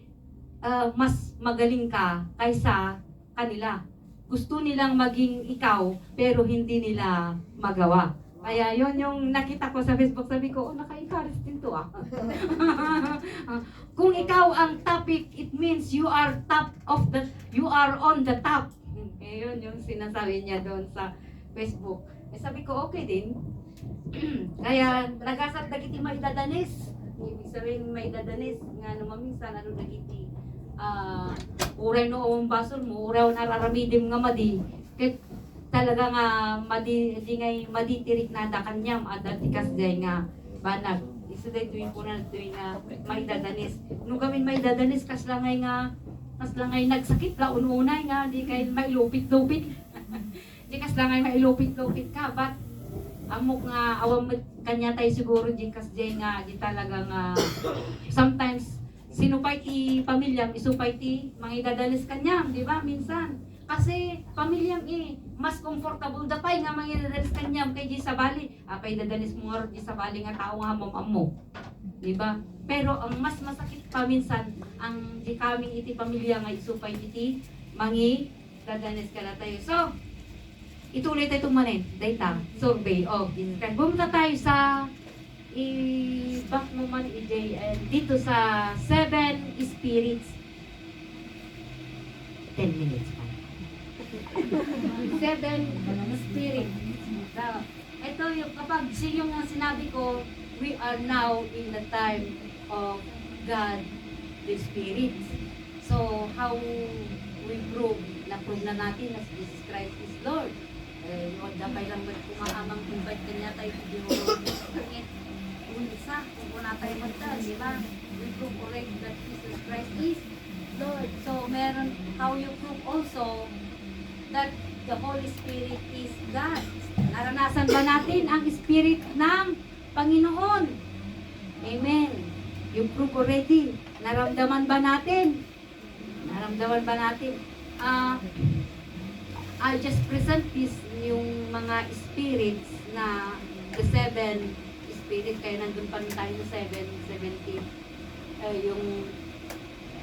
Speaker 2: mas magaling ka kaysa kanila. Gusto nilang maging ikaw pero hindi nila magawa. Kaya yon yung nakita ko sa Facebook, sabi ko, naka-encourage din to Kung ikaw ang topic, it means you are on the top. Yun yung sinasabi niya doon sa Facebook. Sabi ko, okay din. Kaya nagasat dagiti maidadanis. Ibig sabihin maidadanis nga maminsan ano dagiti uray noong basol mo, uray nararamidim nga madi. Talaga nga maditirik na da kanyam at tikas day nga banag. Isa day tuwing po na tuwing nga maidadanis. Nung kami maidadanis kaslangay nagsakit la ununay nga di kay mailupit-lupit. Di kaslangay mailupit-lupit ka but amok nga awam kanya tayo siguro di kas day nga di talaga nga sometimes sinupay ti pamilyam isupay ti mangidadanis kanyam, di ba minsan. Kasi pamilyang mas comfortable da pay nga mangidadanis kanyam kay di sa bali. Apay dadanis mo nga di sa bali nga tao nga hamom-ammo. Di ba? Pero ang mas masakit pa minsan ang di kaming iti pamilya nga isupay iti mangidadanis ka na tayo. So, ituloy tayo tumanin. Data, survey of Jesus Christ. Bumunta tayo sa i-back mo man dito sa 7 spirits. 10 minutes pa. 7 spirit. Ito yung kapag yung sinabi ko, we are now in the time of God the Spirit. So how we prove na natin na Jesus Christ is Lord. Huwag dapat lang kumaamang kumbay kanya tayo pag-iulong. Kung isa, kung wala tayo magdal, di ba? We prove already that Jesus Christ is Lord. So meron, how you prove also that the Holy Spirit is God. Naranasan ba natin ang Spirit ng Panginoon? Amen. You prove already. Naramdaman ba natin? Naramdaman ba natin? I just present this yung mga spirits na the 7 spirits Spirit. Kaya nandun pa rin tayo sa 7:17. Yung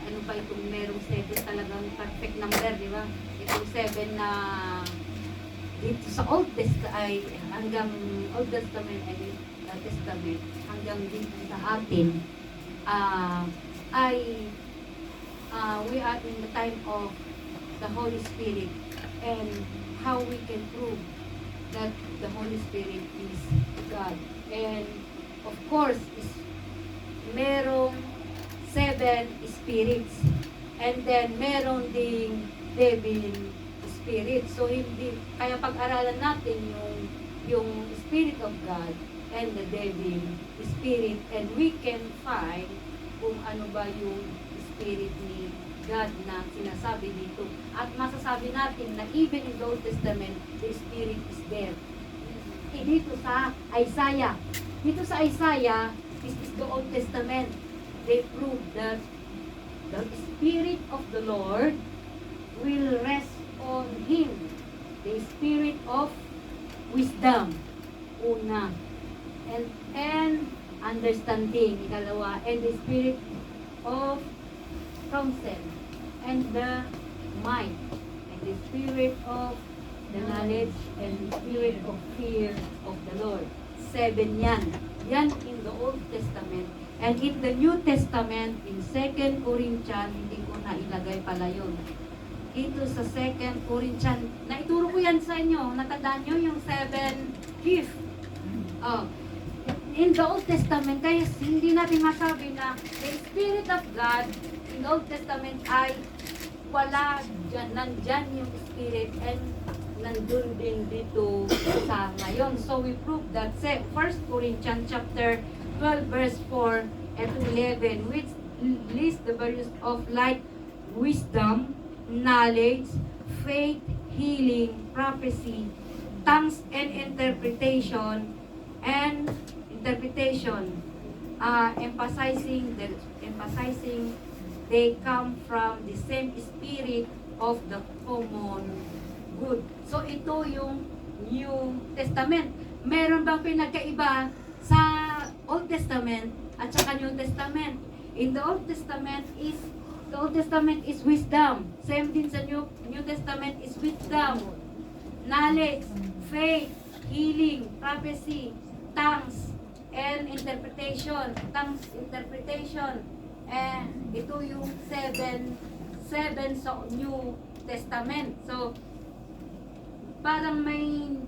Speaker 2: ano pa itong merong 7 talagang perfect number, di ba? Itong 7 na dito sa hanggang Old Testament Testament hanggang dito sa atin we are in the time of the Holy Spirit, and how we can prove that the Holy Spirit is God. And of course, merong 7 spirits, and then meron ding devil spirit. So hindi kaya pag-aralan natin yung Spirit of God and the devil spirit, and we can find kung ano ba yung spirit ni God na sinasabi dito. At masasabi natin na even in the Old Testament, the Spirit is there. Dito sa Isaiah, this is the Old Testament. They prove that the Spirit of the Lord will rest on him. The Spirit of wisdom, una. And understanding, ikalawa. And the Spirit of counsel, and the might, and the spirit of the knowledge, and the spirit of fear of the Lord. 7 yan. Yan in the Old Testament. And in the New Testament, in 2 Corinthians, hindi ko na ilagay pala yun. Ito sa 2 Corinthians, naituro ko yan sa inyo. Natandaan nyo yung 7 gift. In the Old Testament, kaya hindi natin masabi na the Spirit of God in the Old Testament ay wala dyan, nandyan yung Spirit, and nandun din dito sa ngayon. So we prove that 1 Corinthians chapter 12 verse 4 and 11, which lists the values of light, wisdom, knowledge, faith, healing, prophecy, tongues and interpretation, emphasizing they come from the same spirit of the common good. So ito yung New Testament. Meron bang pinagkaiba sa Old Testament at saka New Testament? In the Old Testament is wisdom. Same din sa New Testament is wisdom, knowledge, faith, healing, prophecy, tongues, and interpretation. And ito yung 7 sa New Testament. So, parang may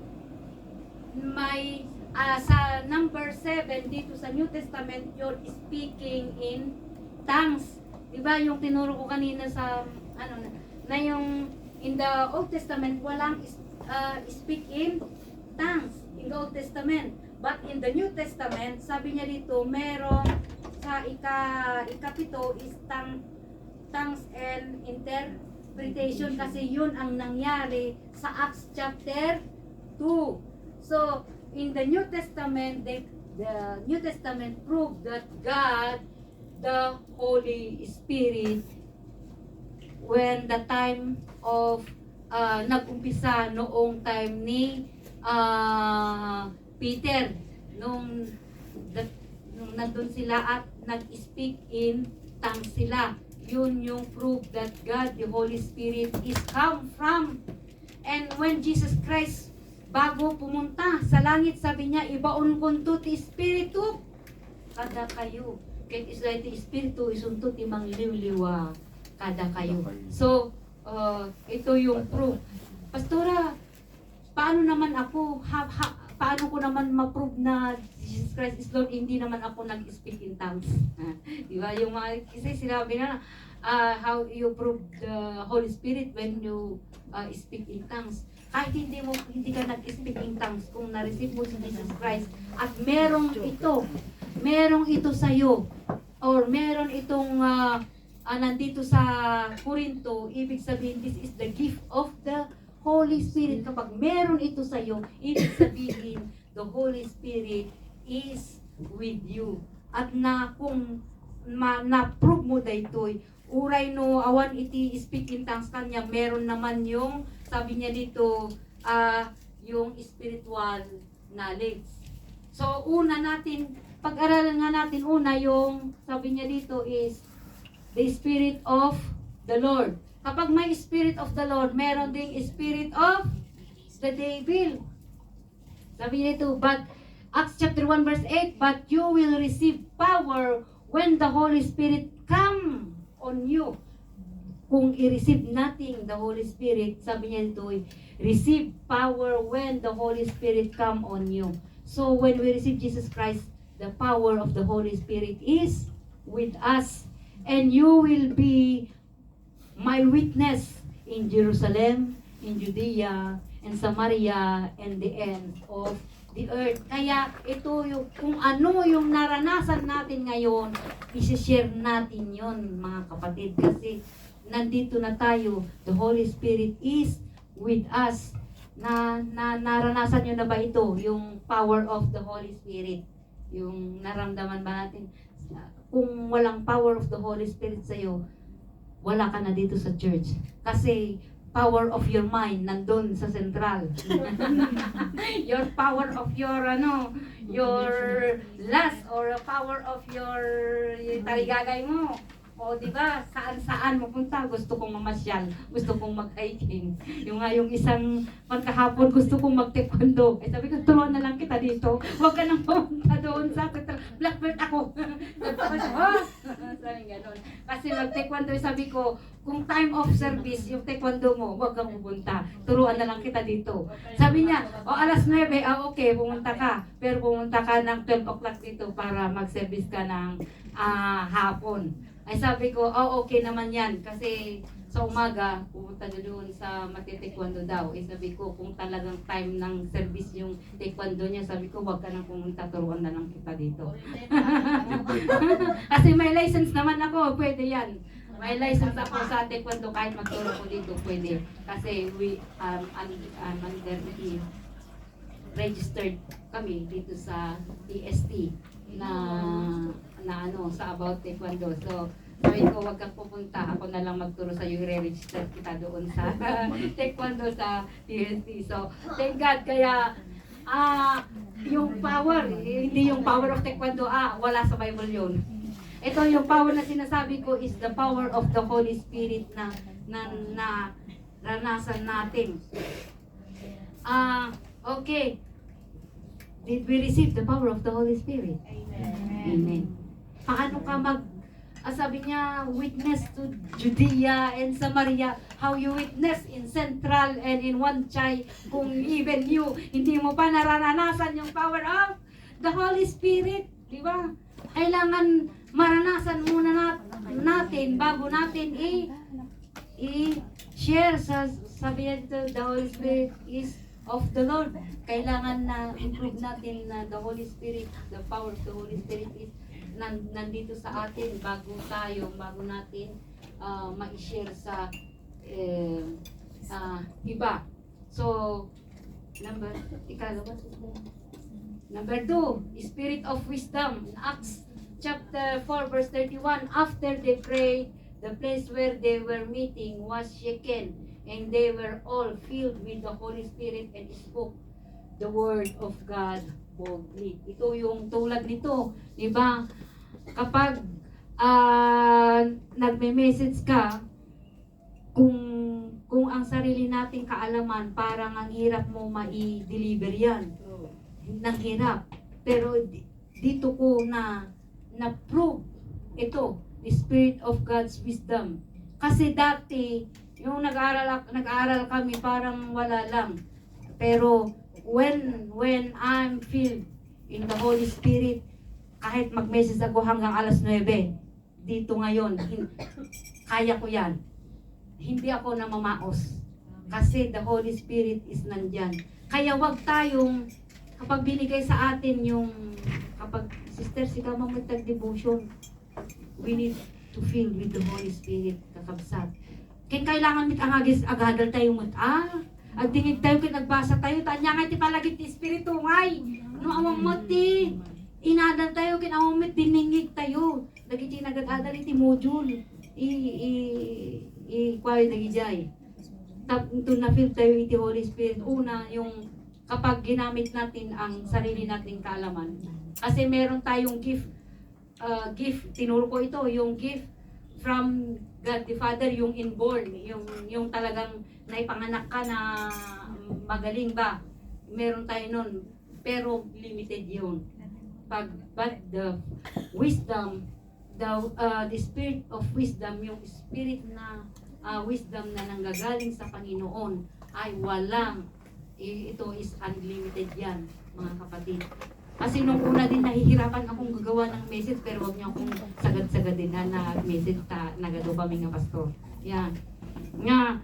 Speaker 2: sa number 7 dito sa New Testament, you're speaking in tongues. Diba yung tinuro ko kanina sa na yung in the Old Testament walang speak in tongues in the Old Testament. But in the New Testament, sabi niya dito, merong sa ikapito is tongues and interpretation, kasi yun ang nangyari sa Acts chapter 2. So, in the New Testament, the New Testament proved that God, the Holy Spirit, when the time of nag-umpisa noong time ni Peter, nung nandun sila at nag-speak in tongues sila. Yun yung proof that God, the Holy Spirit, is come from. And when Jesus Christ, bago pumunta sa langit, sabi niya, ibaon kunto ti Espiritu kada kayo. Kaya isla ti Espiritu isunto ti mangliliwa kada kayo. So, ito yung proof. Pastora, paano naman ako, paano ko naman ma-prove na Jesus Christ is Lord, hindi naman ako nag-speak in tongues? Diba? Yung mga, kasi sinabi na, how you prove the Holy Spirit when you speak in tongues. Kahit hindi ka nag-speak in tongues, kung na-receive mo si Jesus Christ, at merong ito sa'yo, or meron itong nandito sa Corinto, ibig sabihin, this is the gift of the Holy Spirit. Kapag meron ito sa iyo, ibig sabihin, the Holy Spirit is with you. At kung na-prove mo daytoy, uray no, awan iti speak in tongues kanya, meron naman yung, sabi niya dito, yung spiritual knowledge. So, una natin, pag-aralan nga natin una yung, sabi niya dito is, the Spirit of the Lord. Kapag may Spirit of the Lord, meron ding Spirit of the devil. Sabi niya dito, but, Acts chapter 1 verse 8, but you will receive power when the Holy Spirit come on you. Kung i-receive natin the Holy Spirit, sabi niya dito, receive power when the Holy Spirit come on you. So when we receive Jesus Christ, the power of the Holy Spirit is with us. And you will be my witness in Jerusalem, in Judea, and Samaria, and the end of the earth. Kaya ito yung, kung ano yung naranasan natin ngayon, isi-share natin yon mga kapatid. Kasi nandito na tayo, the Holy Spirit is with us. Naranasan nyo na ba ito? Yung power of the Holy Spirit. Yung naramdaman ba natin? Kung walang power of the Holy Spirit sa'yo, wala ka na dito sa church. Kasi power of your mind nandun sa central. Your power of your your lust or power of your tarigagay mo. O di ba, saan-saan mapunta, gusto kong mamasyal, gusto kong mag-hiking. Yung nga yung isang pagkahapon, gusto kong mag-taekwondo. Eh sabi ko, turuan na lang kita dito. Huwag ka nang pumunta doon sa black belt ako. Sabi gano'n. Kasi mag-taekwondo, sabi ko, kung time of service, yung taekwondo mo, huwag kang pupunta. Turuan na lang kita dito. Sabi niya, alas 9, okay, pumunta ka. Pero pumunta ka ng 12 o'clock dito para mag-service ka ng hapon. Ay sabi ko, okay naman yan. Kasi sa umaga, pupunta doon sa matitaekwondo daw. Eh sabi ko, kung talagang time ng service yung taekwondo niya, sabi ko, wag ka nang pumunta, turuan na lang kita dito. Kasi may license naman ako, pwede yan. May license ako sa taekwondo, kahit magturo ko dito, pwede. Kasi we under the registered kami dito sa TST na sa about taekwondo. So, sabi ko, wag kang pupunta. Ako na lang magturo sa iyo, i-register kita doon sa taekwondo sa TST. So, thank God. Kaya, yung power, hindi yung power of taekwondo, wala sa Bible yun. Ito yung power na sinasabi ko is the power of the Holy Spirit na naranasan natin. Okay. Did we receive the power of the Holy Spirit? Amen. Paano ka sabi niya, witness to Judea and Samaria, how you witness in Central and in Wanchay, kung even you, hindi mo pa naranasan yung power of the Holy Spirit, di ba? Kailangan maranasan muna natin bago natin i-share sabi niya dito, the Holy Spirit is of the Lord. Kailangan na improve natin na the Holy Spirit, the power of the Holy Spirit is nandito sa atin bago natin ma-share sa iba. So, number 2, Spirit of Wisdom. In Acts chapter 4 verse 31, after they prayed, the place where they were meeting was shaken, and they were all filled with the Holy Spirit and spoke the word of God boldly. Ito yung tulad nito, di ba? Kapag nagme-message ka, kung ang sarili nating kaalaman, parang ang hirap mo mai-deliver yan. Nang hirap. Pero dito ko na-prove ito, the Spirit of God's wisdom. Kasi dati, yung nag-aaral kami, parang wala lang. Pero when I'm filled in the Holy Spirit, kahit mag-message ako hanggang alas 9, dito ngayon, kaya ko yan. Hindi ako namamaos. Kasi the Holy Spirit is nandyan. Kaya wag tayong, kapag binigay sa atin kapag, sister, sika mo mag-devotion, we need to fill with the Holy Spirit, kakabsat. Kaya kailangan agadal tayo agdingig tayo, nagbasa tayo, tanya nga iti palagit ti Espiritu ngay, no awang mo ti, inadal tayo, kinawamit, diningig tayo, nagiti nagadadal iti module, kwayo nagijay. Ito na-feel tayo iti Holy Spirit, una, yung kapag ginamit natin ang sarili nating kaalaman. Kasi meron tayong gift, tinuro ko ito, yung gift from God the Father, yung inborn, yung talagang naipanganak ka na magaling ba. Meron tayo nun, pero limited yun. But the wisdom, the spirit of wisdom, yung spirit na wisdom na nanggagaling sa Panginoon ay walang, ito is unlimited yan, mga kapatid. Kasi nung una din nahihirapan akong gagawa ng message, pero huwag niyo akong sagad-sagadin na message nagado kami nga pastor. Yan. Nga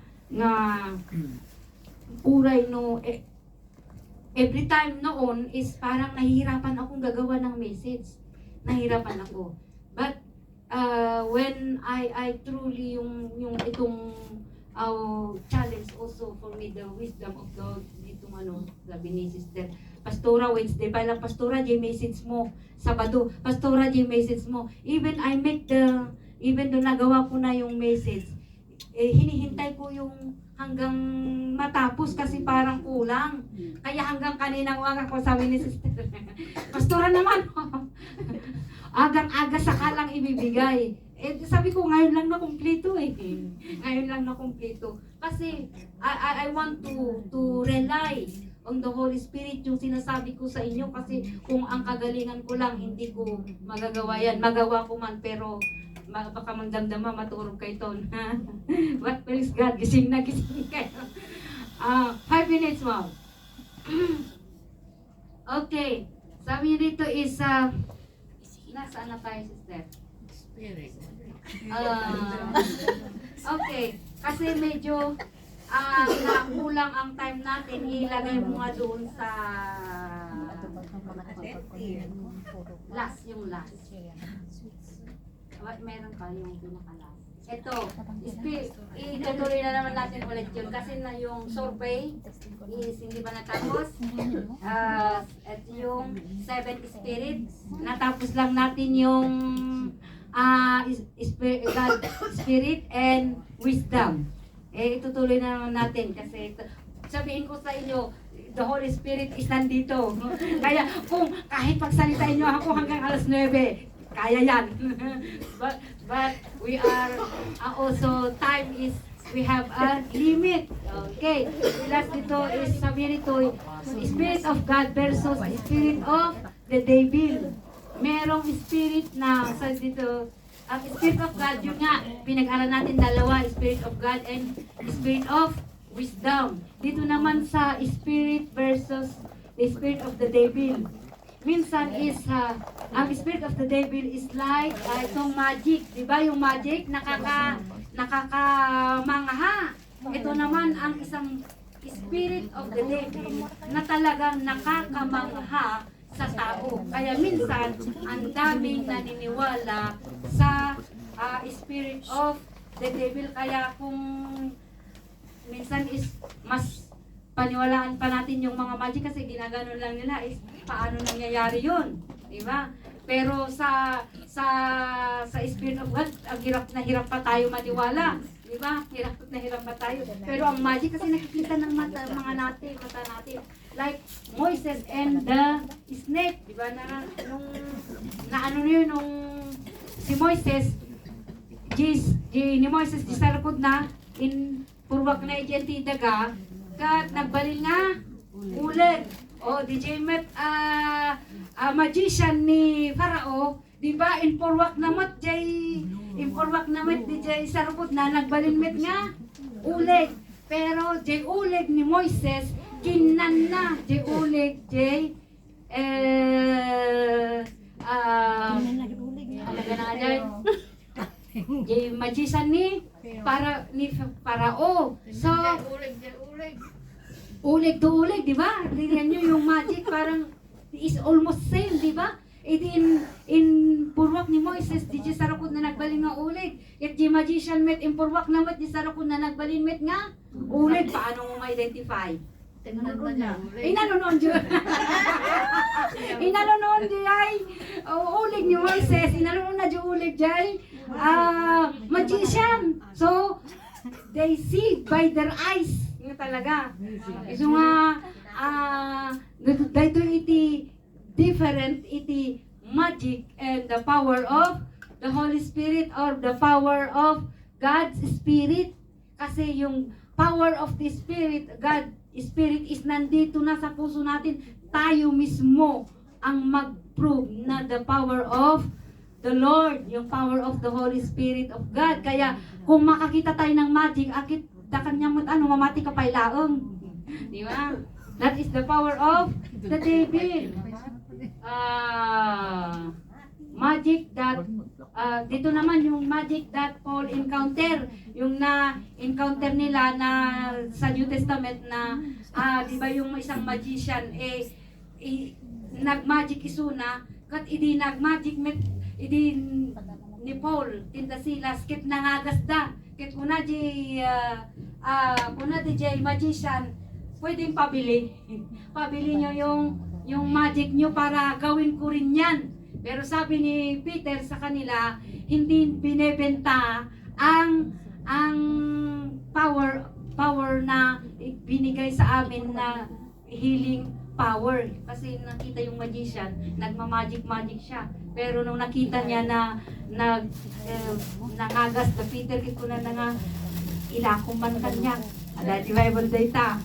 Speaker 2: uray no, every time noon is parang nahihirapan akong gagawa ng message. Nahihirapan ako. But when I truly yung itong challenge also for me, the wisdom of God, itong sabi ni Sister Pastora, Wednesday pa lang, Pastora, message mo. Sabado, Pastora, message mo. Even though nagawa ko na yung message, hinihintay ko yung hanggang matapos kasi parang kulang. Kaya hanggang kaninang umaga ko sabi ni Sister, Pastora naman, agang-aga saka lang ibibigay. Sabi ko, ngayon lang na kumpleto Ngayon lang na kumpleto. Kasi I want to rely on the Holy Spirit, yung sinasabi ko sa inyo, kasi kung ang kagalingan ko lang, hindi ko magagawa yan. Magawa ko man, pero baka magdamdama, maturog kayo ton. But praise God, gising na kayo. 5 minutes, ma'am. Okay. Sabi niyo dito is, nasaan na tayo, sister? Okay. Kasi medyo nakulang ang time natin, ilagay mo nga doon sa last, yung last. Meron ka yung pinaka-last. Ito, itutuloy na naman natin ulit yun kasi na yung survey is hindi pa natapos. At yung 7 spirits, natapos lang natin yung God, spirit and wisdom. Itutuloy na naman natin kasi sabihin ko sa inyo, the Holy Spirit is nandito. Kaya kung kahit pagsalitain nyo ako hanggang alas 9, kaya yan. but we are also, time is, we have a limit. Okay. Last dito is, sabi nito, Spirit of God versus Spirit of the devil. Merong spirit na, sa dito, ang Spirit of God, yun nga, pinag-aral natin dalawa, Spirit of God and Spirit of Wisdom. Dito naman sa Spirit versus the Spirit of the Devil. Minsan is, ang Spirit of the Devil is like itong magic. Diba yung magic, nakakamangha. Ito naman ang isang Spirit of the Devil na talagang nakakamangha sa tao. Kaya minsan, ang daming naniniwala sa Spirit of the Devil. Kaya kung minsan is mas paniwalaan pa natin yung mga magic kasi ginaganon lang nila is paano nangyayari yun. Diba? Pero sa Spirit of God, hirap pa tayo maniwala. Diba? Hirap pa tayo. Pero ang magic kasi nakikita ng mata natin. Like Moses and the snake. Diba? Nung si Moises, ni Moises di sa likod na, purwak na ijenti daga, kat nagbalin nga, ulit. O, di met magician ni Farao, di ba, purwak na mat di jay sarupot na, nagbalin met nga, ulit. Pero, jay ulit ni Moises, kinan na, jay ulit, jay, jay magician ni Farao. So, ulig to ulig, di ba? Tingnan nyo yung magic, parang is almost same, di ba? In purwak ni Moises, di sarakot na nagbalin nga ulig. If the magician met in purwak na met, di sarakot na nagbalin met nga ulig. Paano mo ma-identify? Inanonoon dyan. Inanonoon dyan. Ulig ni Moises, inanonoon na dyan ulig dyan. Magician. So, they see by their eyes. Yun talaga. So nga, dito iti different iti magic and the power of the Holy Spirit or the power of God's Spirit. Kasi yung power of the Spirit, God Spirit is nandito na sa puso natin. Tayo mismo ang mag-prove na the power of the Lord, yung power of the Holy Spirit of God. Kaya kung makakita tayo ng magic, akit da kanyang mamati ka pailaong. Di ba? That is the power of the devil. Magic that dito naman yung magic that Paul encounter, yung na-encounter nila na sa New Testament na di ba yung isang magician nag-magic isuna kat idi nag-magic met idi ni Paul tinda silas ket nangagasda ket kuna di magician pwedeng pabili nyo yung magic nyo para gawin ko rin yan. Pero sabi ni Peter sa kanila, hindi binebenta ang power na binigay sa amin na healing power. Kasi nakita yung magician, nagma-magic siya. Pero nung nakita niya na nangagas na Peter, kito na nga ilakuman kanya. Ada di Bible data.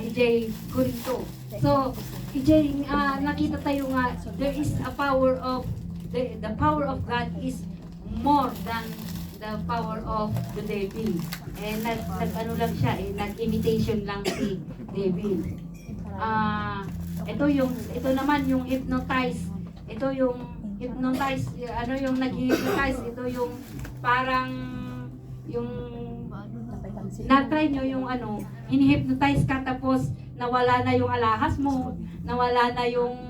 Speaker 2: EJ Corinto. So, EJ, nakita tayo nga, there is a power of, the power of God is more than the power of the devil. Nag-ano lang siya, nag-imitation lang si devil. Ito naman yung hypnotize. Ito yung hypnotize, yung nag-hypnotize, ito yung parang, yung na-try nyo yung hini-hypnotize ka tapos nawala na yung alahas mo, nawala na yung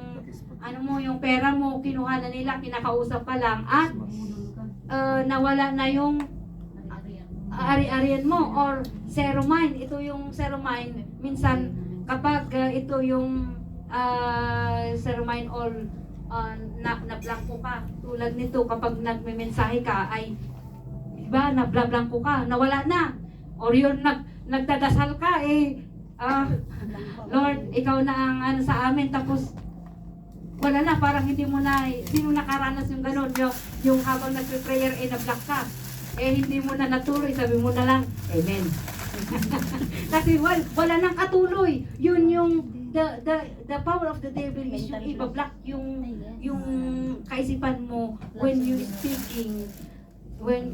Speaker 2: yung pera mo, kinuha na nila, kinakausap ka lang at nawala na yung ari-arian mo or zero mind. Ito yung zero mind. Minsan kapag ito yung zero mind or na-blanko ka, tulad nito kapag nagme-mensahe ka ay diba, na-blanko ka, nawala na. Or yun, nagdadasal ka, Lord, ikaw na ang sa amin, tapos wala na, parang hindi mo nakaranas yung ganun, yung habang nagpe-prayer, na-block ka, hindi mo na natuloy, sabi mo na lang, Amen. Kasi wala nang katuloy, yun yung, the power of the devil is yung ibablock yung kaisipan mo when you speaking,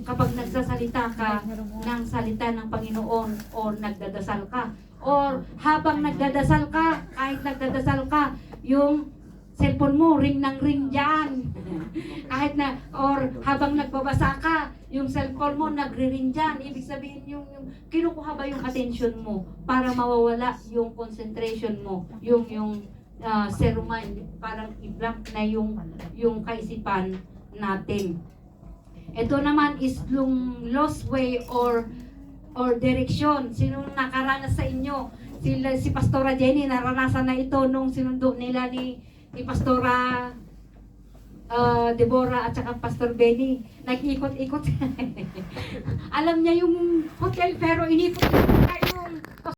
Speaker 2: kapag nagsasalita ka ng salita ng Panginoon or nagdadasal ka or habang nagdadasal ka, kahit nagdadasal ka, yung cellphone mo ring ng ring dyan kahit na, or habang nagbabasa ka, yung cellphone mo nagre-ring dyan, ibig sabihin yung kinukuha ba yung attention mo para mawawala yung concentration mo, yung zero mind, parang i-blank na yung kaisipan natin. Ito naman is yung lost way or direction. Sino nakaranas sa inyo? Si Pastora Jenny, naranasan na ito nung sinundo nila ni Pastora Deborah at saka Pastor Benny. Nag-ikot-ikot. Alam niya yung hotel pero inikot yung